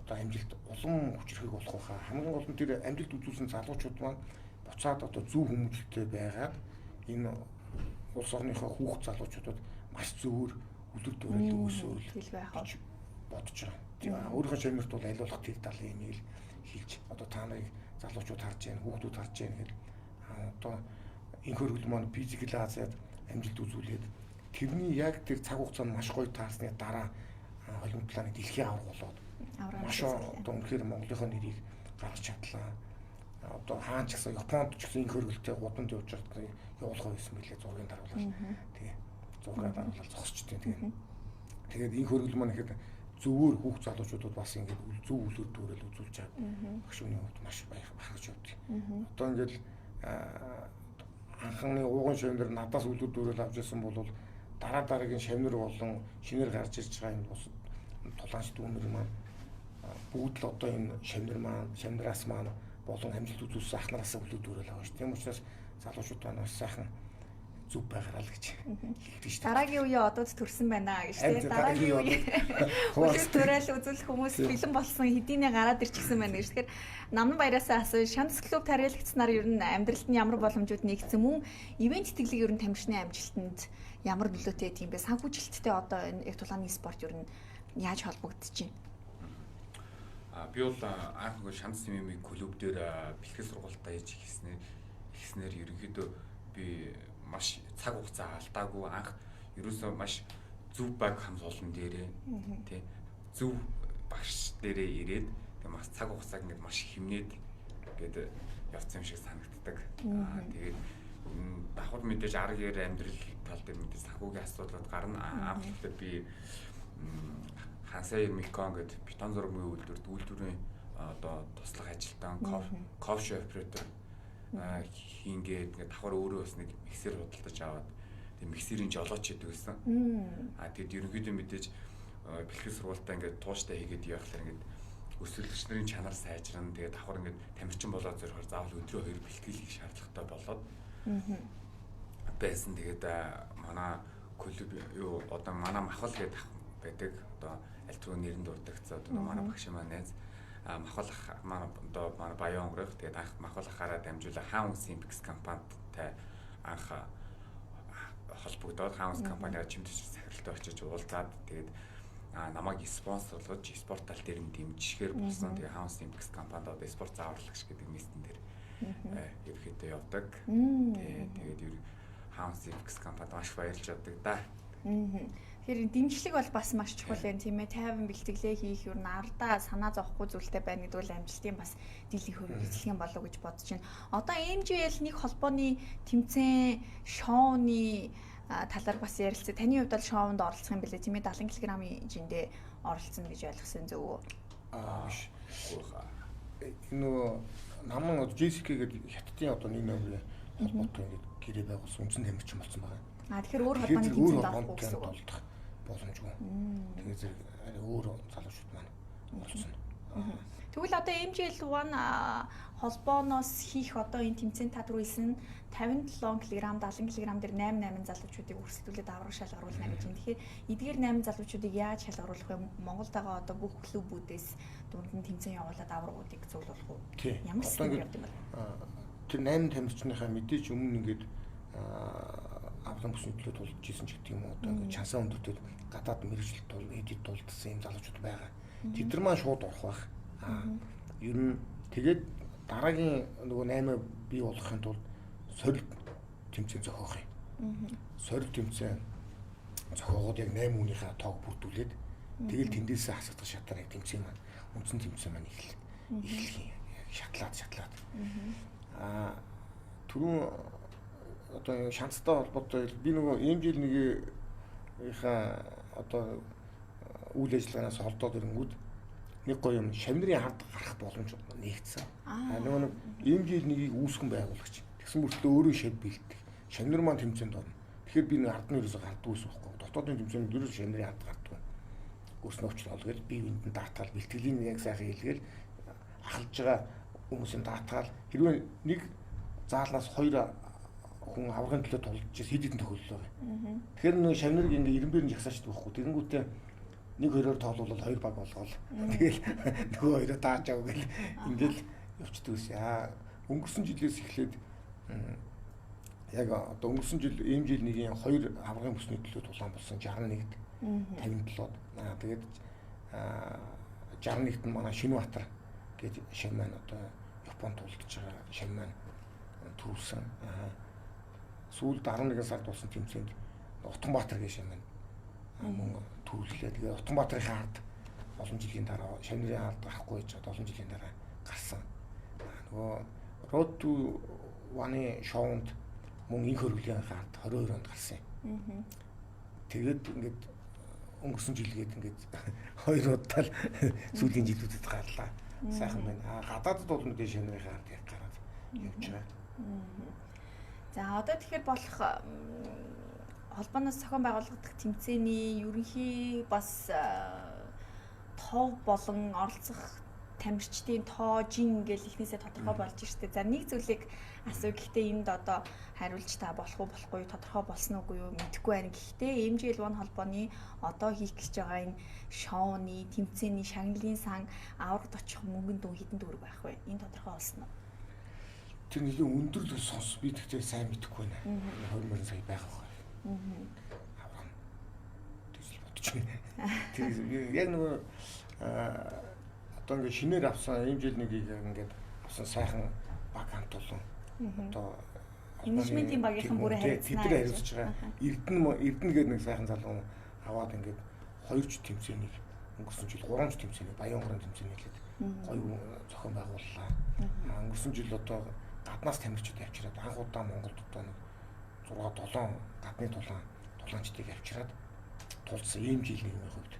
одоо амжилт улам хүчрхэг болох байхаа. Хамгийн гол нь тэр амжилт үзүүлсэн залуучууд маань буцаад одоо зөв хүмүүжлэлтэй байгаад энэ улс орныхоо хүүхд залуучуудад маш зөвөр үлгэр дуурайл өгсөөл гэж бодож байгаа. Өөрийнхөө шавнарт бол аливаалах тэр талын имэйл хийж одоо та нарыг залуучууд харж байна, хүүхдүүд харж байна гэдэг одоо энэ хөргөл маань физикал Азиад амжилт үзүүлээд тэрний яг тэр цаг хугацаанд маш гоё таарсны дараа холбоо тулааны дэлхийн авраг болоод маш одоо үнэхээр Монголынхоо нэрийг гаргаж чадлаа. Одоо хаан ч гэсэн Японд ч гэсэн энэ хөргөлтэй гудамд явж байгаа явуулах байсан билээ зургийн даруулаад. Тэгээ зургаар даруулаад зогсчтой тэгээ. Тэгээд энэ хөргөл маань ихэд зөвөр хүүхд залуучуудад бас ингээд зөв үлгэр дуурайл үзүүлж байгаа. Багш хүний хувьд маш баярхаж явдаг. Одоо ингээд анхны ууган шавнар надаас үлгэр дуурайл авч ирсэн бол дараа дараагийн шавнар болон шинээр гарч ирж байгаа энэ бас тулаанч дүүнэр маань бүгд л одоо энэ шавнараас маань болон амжилт үзүүлсэн ах нараасаа хүлээдүүрэл байгаа шүү. Тийм учраас залуучууд маань бас сайхан зүв байгаараа л гэж хэлдэг шүү. Дараагийн үеийн одод төрсэн байна гэж тийм. Дараагийн үеийн хүлээж төрээл үзүүлэх хүмүүс бэлэн болсон хэдийнэ гараад ирчихсэн байна гэж. Тэгэхээр Намнабаяраас асуу Шанс клуб тарьяалагдсанаар ер нь амьдралд нь ямар боломжууд нэгдсэн мөн ивент тэтгэлэг ер нь тамирчны амжилтанд ямар нөлөөтэй тийм бэ? Санхүүжилттэй одоо энэ яг тулааны спорт ер нь яаж холбогдож байна? Би бол анх нөгөө Шанс ММА клуб дээр бэлтгэл сургалтаа хийж эхлэснээр ерөнхийдөө би маш цаг хугацаа алдаагүй анх ерөөсөө маш зөв баг хамт олон дээрээ тий зөв багш дээрээ ирээд тэг маш цаг хугацааг ингээд маш хэмнээд ингээд явцсан юм шиг санагддаг. Тэгээд давхар мэдээж аргаар амьдрал тал дээр мэдээж санхүүгийн асуудлууд гарна. Анх удаа би Хансай Микон гэдэг бетон зургийн үйлдвэрийн одоо туслах ажилтан кофе оператор хийнгээд ингээд давхар өөрөө бас нэг миксер худалдаж аваад тэг миксерийн жолооч хийдэг гэсэн. Тэгэд ерөнхийдөө мэдээж бэлтгэл сургалтаа ингээд тууштай хийгээд явахлаар ингээд өсвөлгч нарын чанар сайжрна. Тэгээд давхар ингээд тамирчин болоод зорихоор заавал өдрөө 2 бэлтгэл хийх шаардлагатай болоод байсан. Тэгээд манай клуб юу одоо манай махал гэдэг байдаг. Одоо аль түрүү нэрэн дурдагцсан одоо манай багш маань найз махал манай одоо манай баян өнгөрөх. Тэгээд анх махал ахаараа дамжуулан Хаунс Импекс компанитай анх холбогдоод Хаунс компаниар чимдэж сахиралтай очиж уулзаад тэгээд намайг спонсорлож спорт тал дээр нь дэмжихээр болсон. Тэгээ Хаунс Импекс компанид одоо спорт зааварлагч гэдэг местэн дээр ерөөхдөө явдаг. Тэгээд Хаунс Импекс компанид маш баярлж явдаг да. Тэгэхээр дэмжлэг бол бас маш чухал юм тийм ээ. Тайван бэлтгэлээ хийх юу ардаа санаа зовхгүй зүйлтэй байна гэдэг бол амжилтын бас дийлэнх хөрөнгөлөх юм болов уу гэж бодож байна. Одоо MGL нэг холбооны тэмцээн шоуны талаар бас ярилцээ. Таны хувьд бол шоунд оролцох юм бэлээ тийм ээ 70 кг-ийн жиндээ оролцсон гэж ойлгосон зөв үү? Биш. Нөгөө наман JCK гэдэг хятадын одоо нэг нэмрээ холбоотой ингээд гэрээ байгуулсан үндсэн тамирчин болсон байна. Тэгэхээр өөр холбооны тэмцээнд орох гэсэн үг болдог боломжгүй. Тэгээд зэрэг өөр залуучууд маань оролцсон. Тэгвэл одоо MGL 1 холбооноос хийх одоо энэ тэмцээнд та түрүү хэлсэн 57 кг 70 кг дээр 8 залуучуудыг өрсөлдүүлээд авраг шалгаруулна гэж юм. Тэгэхээр эдгээр 8 залуучуудыг яаж шалгаруулах вэ? Монголд байгаа одоо бүх клубүүдээс дунд нь тэмцээн явуулаад аврагуудыг зөвлөх үү? Ямар систем явд юм бэ? Тэр 8 тамирчныхаа мэдээж өмнө ингээд аврагын бүсний төлөө тулж ийсэн ч гэдэг юм уу одоо ингээд чансаа өндөртөө гадаад мэрэгжил тул эдит тулдсан юм залуучууд байгаа. Тэд нар маань шууд орох байх. Ер нь тэгээд дараагийн нөгөө 8 бий болгохын тулд сорил тэмцээн зохиох юм. Сорил тэмцээн зохиогоод яг 8 хүнийхээ тоог бүрдүүлээд тэгэл тэндээсээ хасагдах шатаар яг тэмцээн маань үндсэн тэмцээн маань эхлэх юм. Шатлаад. Түрүүн одоо шанстай холбоотой би нөгөө MGL нэгийнхаа одоо үйл ажиллагаанаас холдоод ирэнгүүт нэг гоё юм шавнырын хард гарах боломж нэгдсэн. Нөгөө нэг MGL нэгийг үүсгэн байгуулагч. Тэгсэн мөртлөө өөрөө шав бэлдэх. Шавнар маань тэмцээнд орно. Тэгэхээр би нэг хардны ерөөсө гардгүй ус байхгүй. Дотоодын тэмцээнд ерөөсө шавнарын хард гардгүй. Өөрснөө өчл олгоод би үүнд даатгаал бэлтгэлийн яг сайхан хэлгээл ахалж байгаа хүмүүсийн даатгаал хэрвээ нэг заалнаас 2 хүн аврагын төлөө тулж хэд хэдэн тохиолдол байна. Тэгэхээр нэг шавнарыг ингээ 90-ээр нь жагсаачдаг байхгүй. Тэгэнгүүтээ 1-2-оор тоолвол 2 баг болгоол. Тэгэл нөгөө хоёроо дааж авах гэл ингээл явцдаг ус. Өнгөрсөн жилээс эхлээд яг одоо өнгөрсөн жил MGL нэгийн 2 аврагын бүсний төлөө тулаан болсон 61-д 57-д. Тэгээд 61-д нь манай Шинбатар гэдэг шав маань одоо Японд тулдж байгаа шав маань төрүүлсэн. Сүүлд 11 сард болсон тэмцээнд Утганбаатар гэж шав маань мөн төрүүллээ. Тэгээ Утганбаатарын хард олон жилийн дараа шавнырын хард гарахгүй гэж олон жилийн дараа гарсан. Нөгөө Road to One-ы шоунд мөн инх хөргөлийн хард 22 онд гарсан юм. Тэгээд ингээд өнгөрсөн жилгээд ингээд 2 удаа л сүүлийн жилүүдэд гарлаа. Сайхан байна. Гадаадд бол мэдээ шавнырын хард яг гараад явж байгаа. За одоо тэгэхээр болох холбооноос зохион байгуулагдах тэмцээний ерөнхий бас тов болон оролцох тамирчдын тоо жин ингээл ихнээсээ тодорхой болж штэ. За нэг зүйлийг асуу. Гэхдээ энд одоо хариулж та болох уу болохгүй тодорхой болсон уугүй юу мэдэхгүй байна. Гэхдээ MGL One холбооны одоо хийх гэж байгаа энэ шоуны тэмцээний шагналын сан аврагд очих мөнгөнд дүү хэдэн төгрөг байх вэ? Энэ тодорхой болсон уу? Тэр нэлээд өндөр л сонс би тэгтээ сайн мэдэхгүй байна. 20 сая байх байх. Аврам. Тэгж бодож байна. Тэр яг нөгөө одоо ингээд шинээр авсан MGL нэгийг ингээд авсан сайхан баг хамт олон одоо менежментийн багийнхан бүрээ харилцсан. Тэд хариуцж байгаа. Эрдэнэ гэдэг нэг сайхан залуу аваад ингээд 2 ч тэмцээнийг өнгөрсөн жил 3 ч тэмцээнийг Баянгорын тэмцээний хэлээд гоё зохион байгууллаа. Өнгөрсөн жил одоо гаднаас тамирчид авчираад анх удаа Монголд одоо нэг 6-7 гадны тулаанчдыг авчираад тулцсан ийм жилийн хувьд.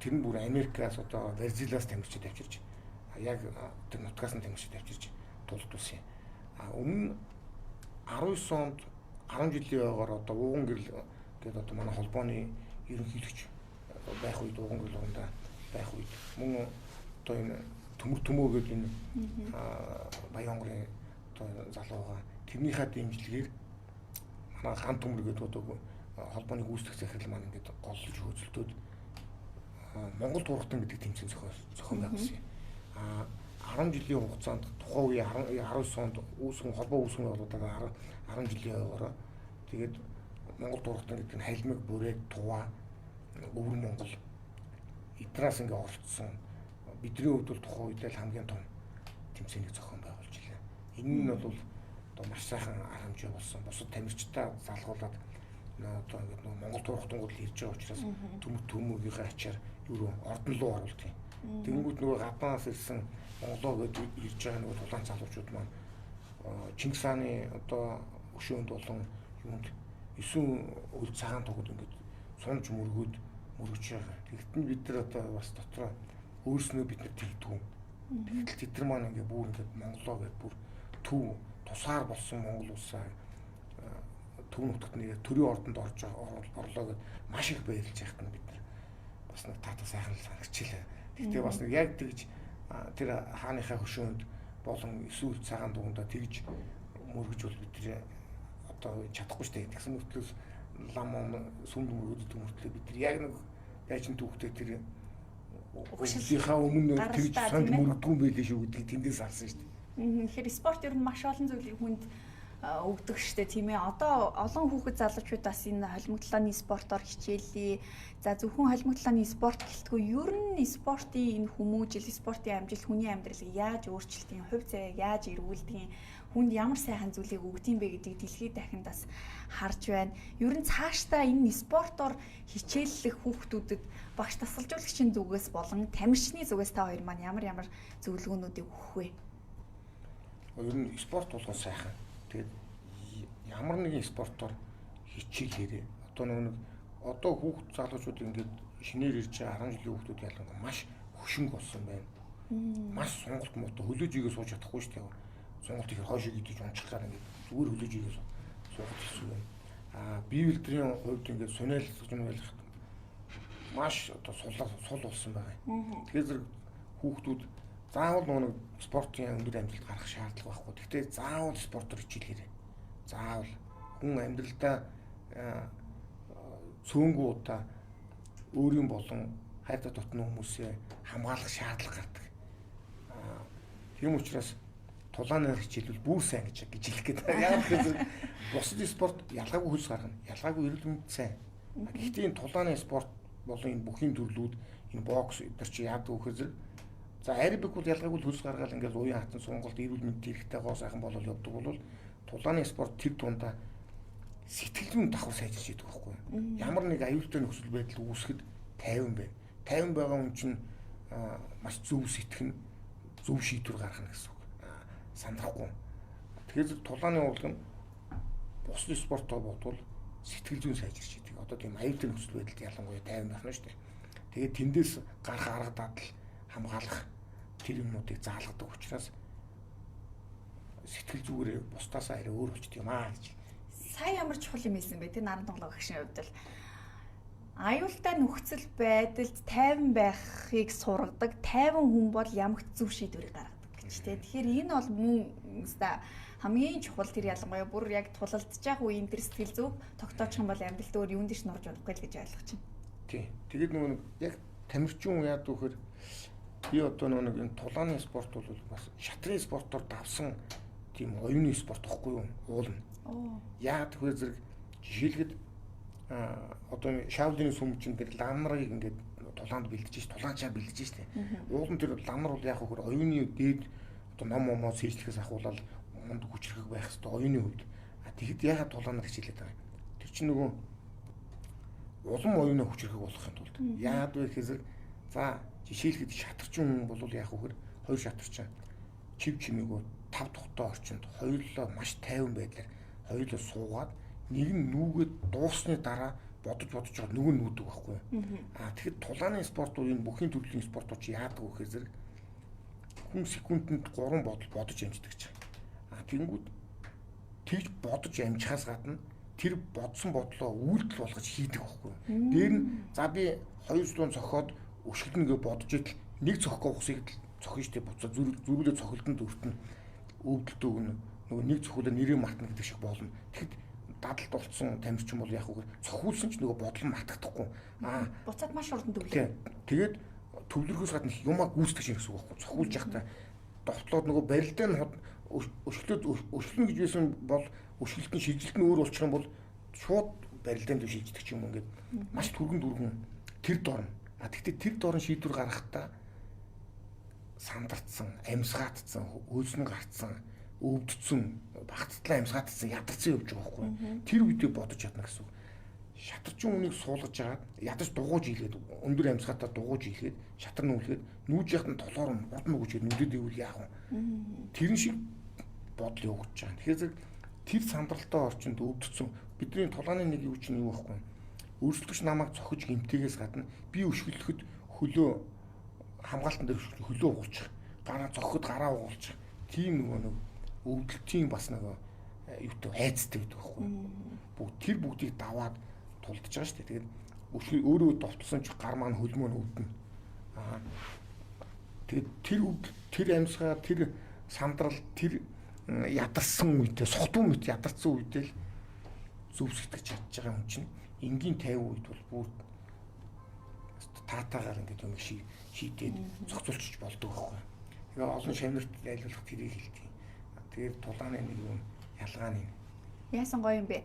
Тэр нь бүр Америкаас одоо Бразилаас тамирчид авчирч яг тэр нутгаас нь тамирчид авчирч тулдуулсан. Өмнө 19 онд 10 жилийн ойгоор одоо ууган гэрэл гэдэг одоо манай холбооны ерөнхийлөгч байх үед ууган гэрэл ундаа байх үед мөн одоо энэ төмөө гэдэг энэ Баянгорын одоо залууга тэрнийхээ дэмжлэгээр манай хан төмөр гэдэг одоо холбооны гүйцэтгэх захирал маань ингээд голлож хөөцөлтөөд Монгол турхтан гэдэг тэмцээн зохион байгуулсан. 10 жилийн хугацаанд тухайн үеийн 19 онд холбоо үүсгэн болоод 10 жилийн ойгоор тэгээд Монгол турхтан гэдэг нь халимаг, бүрээд, туваа, өвөр Монгол эднээс ингээ оролцсон. Бидний хувьд бол тухайн үед л хамгийн том тэмцээнийг зохион байгуулж илээ. Энэ нь бол одоо маш сайхан арга хэмжээ болсон. Бусад тамирчдаа залгуулад одоо ингээд Монгол турхтангууд л ирж байгаа учраас төмөгийнхээ ачаар юу ордон руу оруулдаг. Тэнгүүд нөгөө гаднаас ирсэн Монголоо гээд ирж байгаа нөгөө тулаан залуучууд маань Чингис хааны одоо өшөөнд болон юунд 9 үл цагаан тугууд ингээд сунж мөргөөд мөрөж байгаа. Тэгэхдээ бид нар одоо бас дотроо өөрснөө бид нар тэгдэггүй. Тэгэхдээ тэд нар маань ингээд бүр ингээд Монголоо гээд бүр төв тусаар болсон Монгол улсаа төв нутагт нэг төрийн ордонд орж орлоо гэд маш их баярлж яхад нь бид нар бас нэг тата сайхан санагчлаа. Гэхдээ бас нэг яг тэгж тэр хааныхаа хөшөөнд болон эсвэл цагаан дугундаа тэгж мөргөж бол бид тэр одоо чадахгүй штэ. Тэгсэн мөртлөөс лам сүмд мөргөдөг мөртлөө бид нар яг нэг дайчин түүхтэй тэр өгшийнхаа өмнө тэгж сонд мөргөдгөн байлээ шүү гэдгийг тэндээс харсан штэ. Тэгэхээр спорт ер нь маш олон зүйлийг хүнд өгдөг штэ тийм ээ. Одоо олон хүүхэд залуучуудаас энэ холимогдлооны спортоор хичээлээ. За зөвхөн холимогдлооны спорт гэлтгүй ер нь спортын энэ хүмүүжил, спортын амжилт хүний амьдралыг яаж өөрчилдөг, хувь заяаг яаж эргүүлдэг, хүнд ямар сайхан зүйлийг өгдөг бэ гэдгийг дэлхийд дахин бас харж байна. Ер нь цаашдаа энэ спортоор хичээллэх хүүхдүүдэд багш тасалжуулагчийн зүгээс болон тамирчны зүгээс та хоёр маань ямар зөвлөгөөнүүдийг өгөх вэ? Ер нь спорт болгон сайхан. Тэгээд ямар нэгэн спортоор хичээлээрээ одоо хүүхд залуучууд ингээд шинээр ирж байгаа 10 жилийн хүүхдүүд ялангуяа маш хөшинг болсон байна. Маш сонголт муутай хөлөөж игээ сууж чадахгүй шүү дээ. Сонголт их хойшоо идэж унчихлаар ингээд зүгээр хөлөөж игээ сууж хэлсэн байна. Бие билдрийн хувьд ингээд сониал зүйлх маш одоо сул болсон байгаа. Тэгэхээр зэрэг хүүхдүүд заавал нэг спортын өндөр амжилт гарах шаардлага байхгүй. Гэхдээ заавал спортоор хичээлээрээ. Заавал хүн амьдралдаа цөөнгөө удаа өөрийн болон хайртай дотны хүмүүсээ хамгаалах шаардлага гардаг. Тийм учраас тулаанаар хичээлвэл бүр сайн гэж хэлэх гээд. Яг тэгэхээр бусад спорт ялгаагүй хөлс гаргана. Ялгаагүй эрүүл мэнд сайн. Гэхдээ энэ тулааны спорт болон энэ бүхний төрлүүд энэ бокс эдгээр чи яадаг вэ гэхээр за аэробик бол ялгаагүй хөлс гаргаал ингээд уян хатан сонголт эрүүл мэнд хэрэгтэй гоо сайхан болол явдаг бол тулааны спорт тэр дундаа сэтгэл зүйн давхар сайжирч идэг байхгүй юу? Ямар нэг аюултай нөхцөл байдал үүсгэхэд 50 байна. 50 байгаа хүн чинь маш зөв сэтгэн, зөв шийдвэр гаргах гэсэн үг. Сандрахгүй. Тэгэхээр тулааны урлагт бусад спортоо бодвол сэтгэл зүйн сайжирч идэг. Одоо тийм аюултай нөхцөл байдалд ялангуяа 50 байна шүү дээ. Тэгээд тэндээс гарах арга дадал хамгаалах тэр юмнуудыг заалгадаг учраас сэтгэл зүгээрээ бусдаасаа арай өөр болчт юм аа гэж. Сая ямар чухал юм хэлсэн бэ? Тэр наран тоглоо гагшин хувьд л аюултай нөхцөл байдалд тайван байхыг сургадаг 50 хүн бол ямагт зөв шийдвэрийг гаргадаг гэж тийм. Тэгэхээр энэ бол мөн хамгийн чухал тэр ялангуяа бүр яг тулалдж явах үеийн тэр сэтгэл зүг тогтоочих юм бол амьдралд өөр юунд иш нурж болохгүй л гэж ойлгож байна. Тийм. Тэгээд нөгөө яг тамирчин яад вөхөр би одоо нэг энэ тулааны спорт бол бас шатрын спортоор давсан тийм оюуны спорт واخгүй юу? Уулна. Яад вөхөр зэрэг жишээлхэд одоо шаавлын сүмчин тэр ламнарыг ингээд тулаанд бэлдэж ш, тулаанчаа бэлдэж штэ. Уулан тэр ламнар бол яг вөхөр оюуны дээд одоо ном момоо сэлжлэхээс ахуулаад мунд хүчрэх байх хэвээр оюуны хувьд. Тэгэхэд ягаад тулаанаар хичээлээд байгаа юм? Тэр чинь нөгөө улам оюунаа хүчрэх болохын тулд яад вэ гэхээр за жишээлхэд шатарчин хүн бол яг вөхөр хоёр шатарчин чив чимээгөө 5 тухтай орчинд хоёулаа маш тайван байдлаар хоёулаа суугаад нэг нь нүүгээд дуусны дараа бодож байгаа нөгөө нүүдэг байхгүй. Тэгэхэд тулааны спортууд энэ бүхний төрлийн спортууд чи яадаг вэ гэхээр хүн секундэд 3 бодож амждаг ч. Тэгэнгүүт тэгж бодож амжихаас гадна тэр бодсон бодлоо үйлдэл болгож хийдэг байхгүй. Дээр нь за би 200 цохоод өшгөлнө гэж бодож идэл нэг цохгоо усыг цохно штеп буцаа зүрүүлээ цохилтонд өртөн өвдөлт өгнө. Нөгөө нэг цохиулаа нэрээ мартна гэдэг шиг болно. Тэгэхэд дадалд болцсон тамирчин бол яг үгүй цохиулсан ч нөгөө бодол нь мартагдахгүй. Буцаад маш урдан төвлөө. Тэгээд төвлөрөхөөс гадна юмаа гүйцэтгэж юм гэсэн үг байхгүй. Цохиулж явахдаа довтлоод нөгөө барилдаа нь өшгөлнө гэж байсан бол өшгөлтийн шилжилт нь өөр болчих юм бол шууд барилдаанд шилждэг ч юм ингээд маш түргэн тэр дорн. Тэгэхдээ тэр дорн шийдвэр гаргахдаа сандарцсан, амьсгаатцсан, өөснө гарцсан, өвдцэн, багттлаа амьсгаатцсан ядарсан явж байгаа байхгүй. Тэр үедээ бодож ядна гэсэн үг. Шатарчин үнийг суулгаж агаад ядаж дугуйж ийлээд өндөр амьсгаатаа дугуйж ийлээд шатар нүүлгээд нүүж яхад нь толоор нь бодно гэж нүдэд ивэл яах вэ? Тэрэн шиг бодол явуулж байгаа. Тэгэхээр тэр сандралтай орчинд өвдцэн бидний тулааны нэг юу чинь юу байхгүй. Өөрсдөгч намайг цохиж гимтээс гадна би өшгөлөхөд хөлөө хамгаалтан дээр хөлөө уулчих. Гараа цохоход гараа уулчих. Тийм нэг өвдөлтийн бас нэг юутай айцтай гэдэг байхгүй. Бүгд тэр бүгдийг даваад тулдж байгаа шүү дээ. Тэгээд өөрөө довтлсон ч гар маань хөл маань өвдөнө. Тэгээд тэр амьсгаа тэр сандрал тэр ядарсан үедээ сохтуу мэт ядарсан үедээ л зөв сэтгэж чадж байгаа юм чинь энгийн 50 үед бол бүр таатаагаар ингээд юм шийдээд зохицуулчих болдог байхгүй. Тэгээ олон шавнарт айлуулах тэрийг хэлдэг. Тэгээд тулааны нэг юм ялгаа нь яасан гоё юм бэ?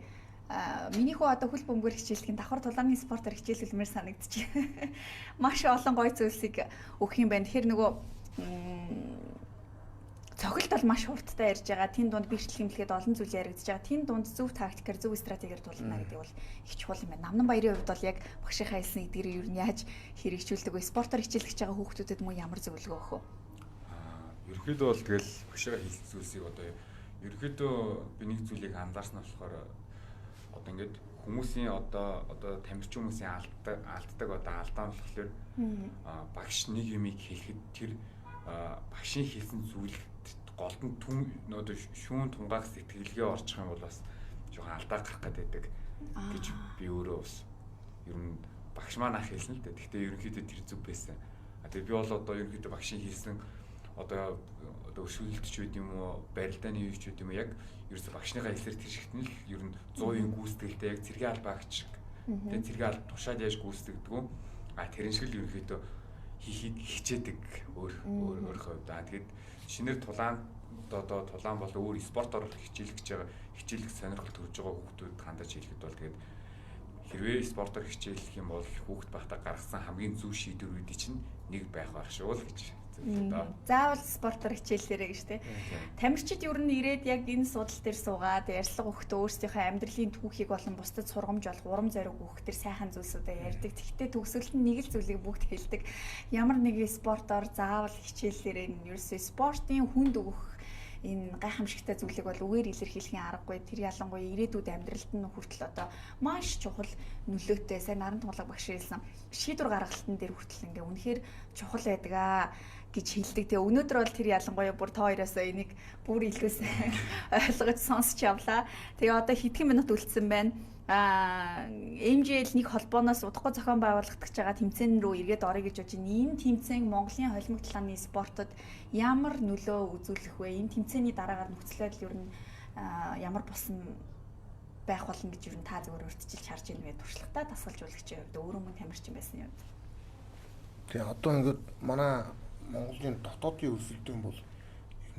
Миний хүү одоо хөл бөмбөр хичээллэхийн давхар тулааны спортоор хичээлүүлмээр санагдчихэ. Маш олон гоё зүйлсийг өгөх юм байна. Тэгэхээр нөгөө цохилт бол маш хурдтай ярьж байгаа. Тэн дунд бэрхшээл хэмлэхэд олон зүйл яригдж байгаа. Тэн дунд зөв тактикаар, зөв стратегиэр тулна гэдэг бол их чухал юм байна. Намнан баярын хувьд бол яг багшийнхаа хэлсэн эдгэрийг юу нь яаж хэрэгжүүлдэг вэ? Спортоор хичээлж байгаа хүүхдүүдэд мөн ямар зөвлөгөө өгөх вэ? Ерөнхийдөө бол тэгэл багшийнхаа хэлсэн зүйлсийг одоо ерөнхийдөө би нэг зүйлийг анзаарсан болохоор одоо ингээд хүмүүсийн одоо тамирчин хүмүүсийн алддаг одоо алдаа нь болохоор багш нэг юмыг хэлэхэд тэр багшийн хэлсэн зүйлд голдон түн одоо шүүн тунгаах сэтгэлгээ орчих юм бол бас жоохон алдаа гарах гэдэг гэж би өөрөө бас ер нь багш маань ах хэлсэн л дээ. Гэхдээ ерөнхийдөө тэр зүг байсан. Тэгээ би бол одоо ерөнхийдөө багшийн хэлсэн одоо өшөөлөлтч байд юм уу, барилдааны юуч байд юм уу яг ерөөсө багшныхаа хэлсээр тэр шигтэн л ер нь 100% гүйцэтгэлтэй яг цэргийн албаагч. Тэгээ цэргийн алба тушаад яаж гүйцэтгэдэг вэ? Тэрэн шиг л ерөнхийдөө хийхийг хичээдэг өөрийнхөө хувьд. Тэгээд шинээр тулаан бол өөр спортоор хичээлэх гэж байгаа хичээлэх сонирхол төрж байгаа хүүхдүүд хандаж хэлэхэд бол тэгээд хэрвээ спортоор хичээлэх юм бол хүүхд багтаа гаргасан хамгийн зөв шийдвэрүүд чинь нэг байх шүү л гэж. Заавал спортоор хичээлээрэй гэж тэ. Тамирчид ер нь ирээд яг энэ судал дээр суугаад ярьслага өгөхдөө өөрсдийнхөө амьдралын түүхийг болон бусдад сургамж болох урам зориг өгөх төр сайхан зүйлсүүдээ ярьдаг. Тэгэхдээ төгсгөлд нь нэг л зүйлийг бүгд хэлдэг. Ямар нэгэн спортоор заавал хичээлээрэй. Ерөөсөө спортын хүнд өгөх энэ гайхамшигтай зүйлийг бол үгээр илэрхийлэхийн аргагүй. Тэр ялангуяа ирээдүйд амьдралд нь хүртэл одоо маш чухал нөлөөтэй. Сайн наран тунгалаг багш хэлсэн шийдвэр гаргалтын дээр хүртэл ингээ үнэхээр чухал байдаг гэж хэлдэг. Тэгээ өнөөдөр бол тэр ялангуяа бүр та хоёроос энийг бүр илүү сайн ойлгож сонсч явлаа. Тэгээ одоо хэдхэн минут үлдсэн байна. MGL нэг холбооноос удахгүй зохион байгуулагдаж байгаа тэмцээн рүү эргээд орё гэж бодож байна. Энэ тэмцээн Монголын холимог талааны спортод ямар нөлөө үзүүлэх вэ? Энэ тэмцээний дараагаар нөхцөл байдал ер нь ямар болсон байх болно гэж ер нь та зөвөр урьдчилж харж байна вэ? Туршлагатай дасгалжуулагчийн хувьд өөрөө мөн тамирчин байсан юм. Тэгээ одоо ингээд манай Монголын дотоодын өрсөлдөөн бол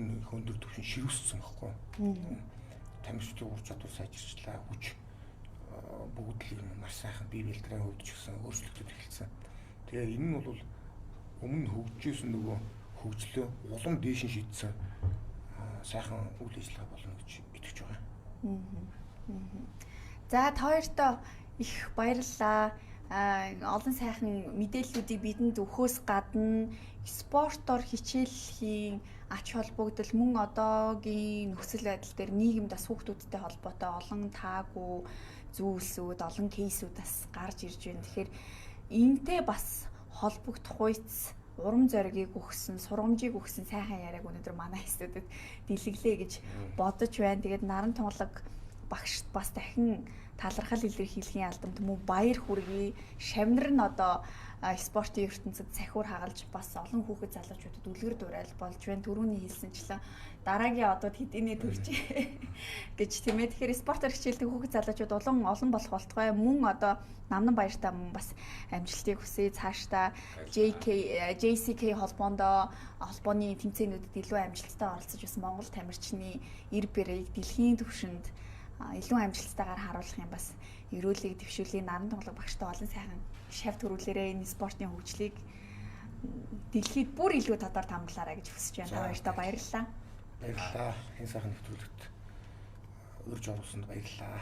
энэ хөндөр төвшин ширүүссэн байхгүй. Тамирчдын ур чадвар сайжирчлаа, хүч бүгд л юм маш сайхан бие бэлтрийн хувьд ч гэсэн өөрчлөлтөд эхэлсэн. Тэгээ энэ нь бол өмнө хөгжижсэн нөгөө хөгжлөө улам дээш нь шийдсэн сайхан үйл ажиллагаа болно гэж итгэж байгаа. За та хоёртоо их баярлалаа. Олон сайхан мэдээллүүдийг бидэнд өгөхөөс гадна спортоор хичээллийн ач холбогдол мөн одоогийн нөхцөл байдал дээр нийгэмд бас хүүхдүүдтэй холбоотой олон таагүй зүйлсүүд, олон кейсүүд бас гарч ирж байна. Тэгэхээр энтэй бас холбогдох үйц урам зоригийг өгсөн, сургамжийг өгсөн сайхан яриаг өнөөдөр манай студид дэлгэглээ гэж бодож байна. Тэгээд Наран тунгалаг багшд бас дахин талархал илэрхийлэхийн алдамт мөн баяр хүргэе. Шавнар нь одоо спортын ертөнцид сахиур хагалж бас олон хүүхэд залуучуудад үлгэр дуурайл болж байна. Түрүүний хэлсэнчлэн дараагийн одод хэдийнэ төрж гэж тийм ээ. Тэгэхээр спортоор хичээлдэг хүүхэд залуучууд олон болох болтугай. Мөн одоо Намнан баяртай мөн бас амжилтыг хүсье. Цаашдаа JCK холбооны тэмцээнүүдэд илүү амжилттай оролцож бас Монгол тамирчны эр бэрийг дэлхийн түвшинд илүү амжилттайгаар харуулах юм бас эрүүлэг дэвшүүлээ. Наран тунгалаг багштай олон сайхан шав төрүүлээрээ энэ спортын хөгжлийг дэлхийд бүр илүү тодор тамглаарай гэж хүсэж байна. Баяртай баярлалаа. Баярлалаа. Энэ сайхан нэвтрүүлэгт урьж оруулсанд баярлалаа.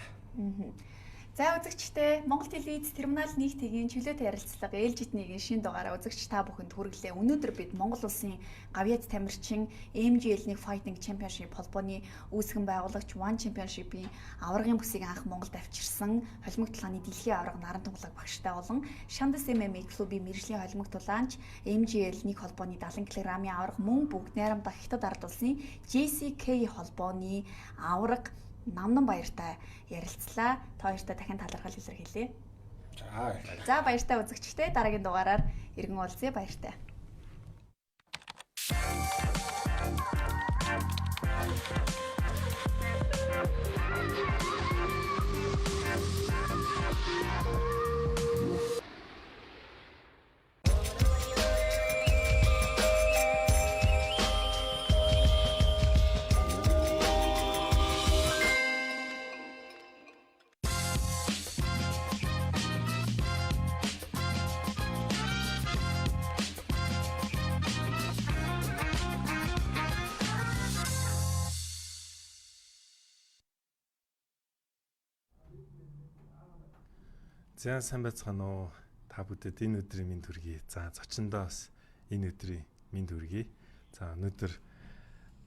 За үзэгчдээ Монгол телевиз Терминал 1-ийн чөлөөт ярилцлага ээлжитнийгийн шин дугаараа үзэгч та бүхэнд хүргэлээ. Өнөөдөр бид Монгол улсын гавьяат тамирчин MGL-ний Fighting Championship холбооны үүсгэн байгуулагч One Championship-ийн аваргын бүсийг анх Монголд авчирсан холимог тулааны дэлхийн аварга Наран тунгалаг багштай болон Шандас MMA клубын мэргэжлийн холимог тулаанч MGL-ний холбооны 70 кг-ийн аварга мөн бүгд найрамдах Хятад ард улсын JCK холбооны аварга Намнан баяртай ярилцлаа. Та хоёртой дахин талархал илэрхийлье. За баяртай үзэгчдээ дараагийн дугаараар иргэн уулзъя. Баяртай. За сайн байцгаана уу. Та бүдэд энэ өдрийн мэнд хүргэе. За зочиндоо бас энэ өдрийн мэнд хүргэе. За өнөөдөр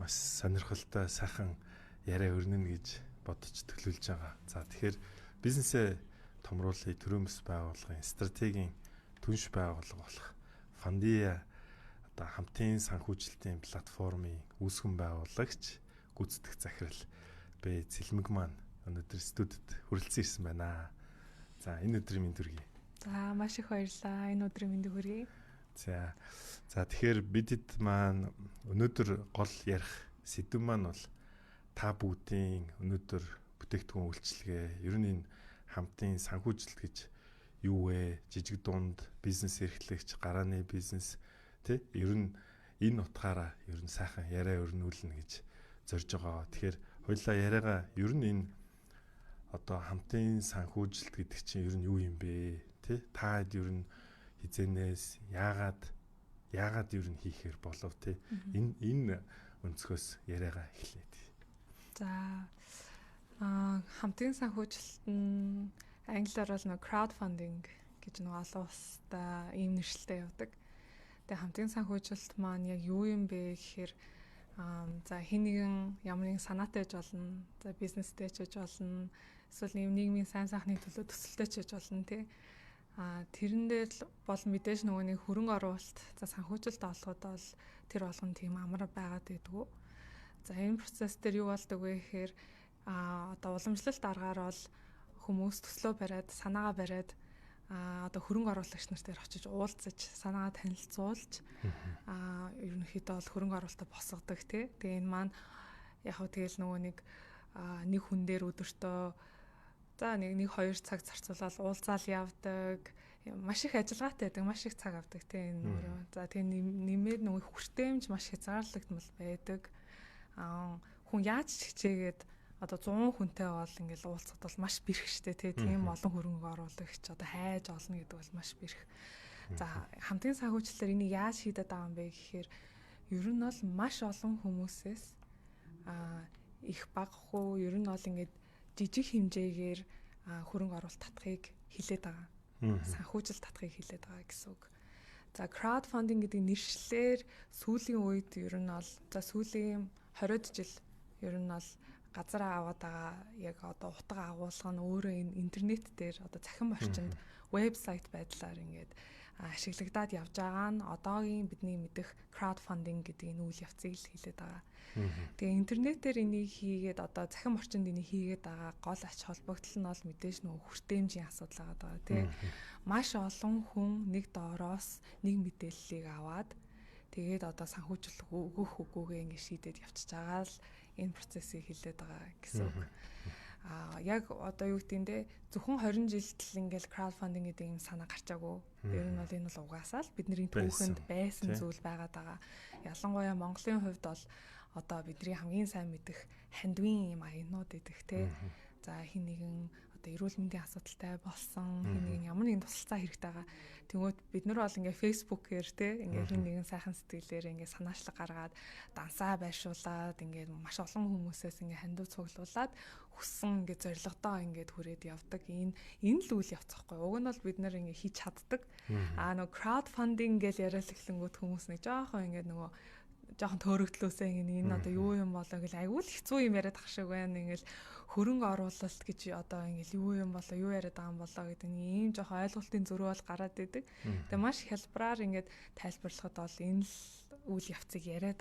маш сонирхолтой сайхан яриа өрнөнө гэж бодож төлөвлөж байгаа. За тэгэхээр бизнесээ томруулахын төрөөмс байгууллагын стратегийн түнш байгууллага болох Фандия одоо хамтын санхүүжилтийн платформын үүсгэн байгуулагч гүйцэтгэх захирал Бэ Цэлмэг маань өнөөдөр студид хүрэлцэн ирсэн байна. За энэ өдрийн мэнд хүргэе. За маш их баярлалаа. Энэ өдрийн мэнд хүргэе. За тэгэхээр бидэд маань өнөөдөр гол ярих сэдв маань бол та бүгдийн өнөөдөр бүтээгдэхүүн үйлчилгээ, ер нь энэ хамтын санхүүжилт гэж юу вэ? Жижиг дунд бизнес эрхлэгч, гарааны бизнес тий ер нь энэ утгаараа ер нь сайхан яриа өрнүүлнэ гэж зорж байгаа. Тэгэхээр хоёулаа яриагаа ер нь энэ одоо хамтын санхүүжилт гэдэг чинь ер нь юу юм бэ? Тэ? Та ер нь хизэнээс яагаад ер нь хийхээр болов те? Энэ өнцгөөс яриагаа эхлэе. За хамтын санхүүжилт нь англиар бол crowdfunding гэж нэг олон улстай ийм нэршилтэй явдаг. Тэгээ хамтын санхүүжилт маань яг юу юм бэ гэхээр за хэн нэгэн ямар нэгэн санаатай байж болно, за бизнестэй ч байж болно, эсвэл нийгмийн сайн сайхны төлөө төсөлтэй ч байж болно тий. Тэрэн дээр бол мэдээж нөгөө нэг хөрөнгө оруулалт, за санхүүжилт олоход бол тэр болгон тийм амар байгаад байдгүй. За энэ процесс дээр юу болдог вэ гэхээр одоо уламжлалт аргаар бол хүмүүс төслөө бариад санаагаа бариад одоо хөрөнгө оруулагч нар дээр очиж уулзаж санаагаа танилцуулж ерөнхийдөө бол хөрөнгө оруулалтаа босгодог тий. Тэгээ энэ маань яг хөө тэгэл нөгөө нэг хүн дээр өдөртөө за нэг 2 цаг зарцуулаад уулзаал явдаг. Маш их ажиллагаатай байдаг, маш их цаг авдаг тий энэ өөрөө. За тэгээ нэмээд нөгөө хүртээмж маш хязгаарлагдмал байдаг. Хүн яаж хичээгээд одоо 100 хүнтэй бол ингээл уулзахад бол маш бэрх штэ тийм олон хөрөнгө оруулагч одоо хайж олно гэдэг бол маш бэрх. За хамтын санхүүжилтээр энийг яаж шийдэт байгаа юм бэ гэхээр ер нь бол маш олон хүмүүсээс их багахгүй ер нь бол ингээд жижиг хэмжээгээр хөрөнгө оруулалт татахыг хилээд байгаа. Санхүүжилт татахыг хилээд байгаа гэсэн үг. За crowdfunding гэдэг нэршлэлээр сүүлийн үед ер нь бол за сүүлийн 20 жил ер нь бол газар аваад байгаа яг одоо утга агуулга нь өөрөө энэ интернет дээр одоо цахим орчинд вебсайт байдлаар ингээд ашиглагдаад явж байгаа нь одоогийн бидний мэдэх crowdfunding гэдэг энэ үйл явцыг л хэлээд байгаа. Тэгээ интернетээр энийг хийгээд одоо цахим орчинд энийг хийгээд байгаа гол ач холбогдол нь бол мэдээж нөгөө хүртээмжийн асуудал байгаа тий. Маш олон хүн нэг доороос нэг мэдээллийг аваад тэгээд одоо санхүүжилт өгөх үгүйгээ ингээд шийдээд явчихж байгаа л энэ процессыг хилээд байгаа гэсэн үг. Яг одоо юу гэдэндээ зөвхөн 20 жилд л ингээл crowdfunding гэдэг юм санаа гарчаагүй. Ер нь бол энэ бол угаасаа л бидний түүхэнд байсан зүйл байгаад байгаа. Ялангуяа Монголын хувьд бол одоо бидний хамгийн сайн мэдэх хандвийн юм аянууд идэх те. За хин нэгэн одоо эрүүл мэндийн асуудалтай болсон, хин нэгэн ямар нэгэн тусалцаа хэрэгтэй байгаа. Тэгмээд бид нар бол ингээ фэйсбүүкээр те ингээ хин нэгэн сайхан сэтгэлээр ингээ санаачлаг гаргаад дансаа байршуулад ингээ маш олон хүмүүсээс ингээ хандив цуглуулад хүссэн ингээ зорилгодоо ингээ хүрээд явдаг. Энэ л үйл явц байхгүй. Уг нь бол бид нар ингээ хийж чаддаг. Нөгөө crowdfunding гэж яриад эхлэнгүүт хүмүүс нэг жоохон ингээ нөгөө жоохон төөрөгдлөөсөө энэ одоо юу юм болоо гэл айгүй л хэцүү юм яриад ах шиг байна. Ингээл хөрөнгө оруулалт гэж одоо ингээл юу юм болоо юу яриад байгаа юм болоо гэдэг нэг ийм жоохон ойлголтын зөрүү бол гараад идэг. Тэгээ маш хялбараар ингээд тайлбарлахад бол энэ л үйл явцыг яриад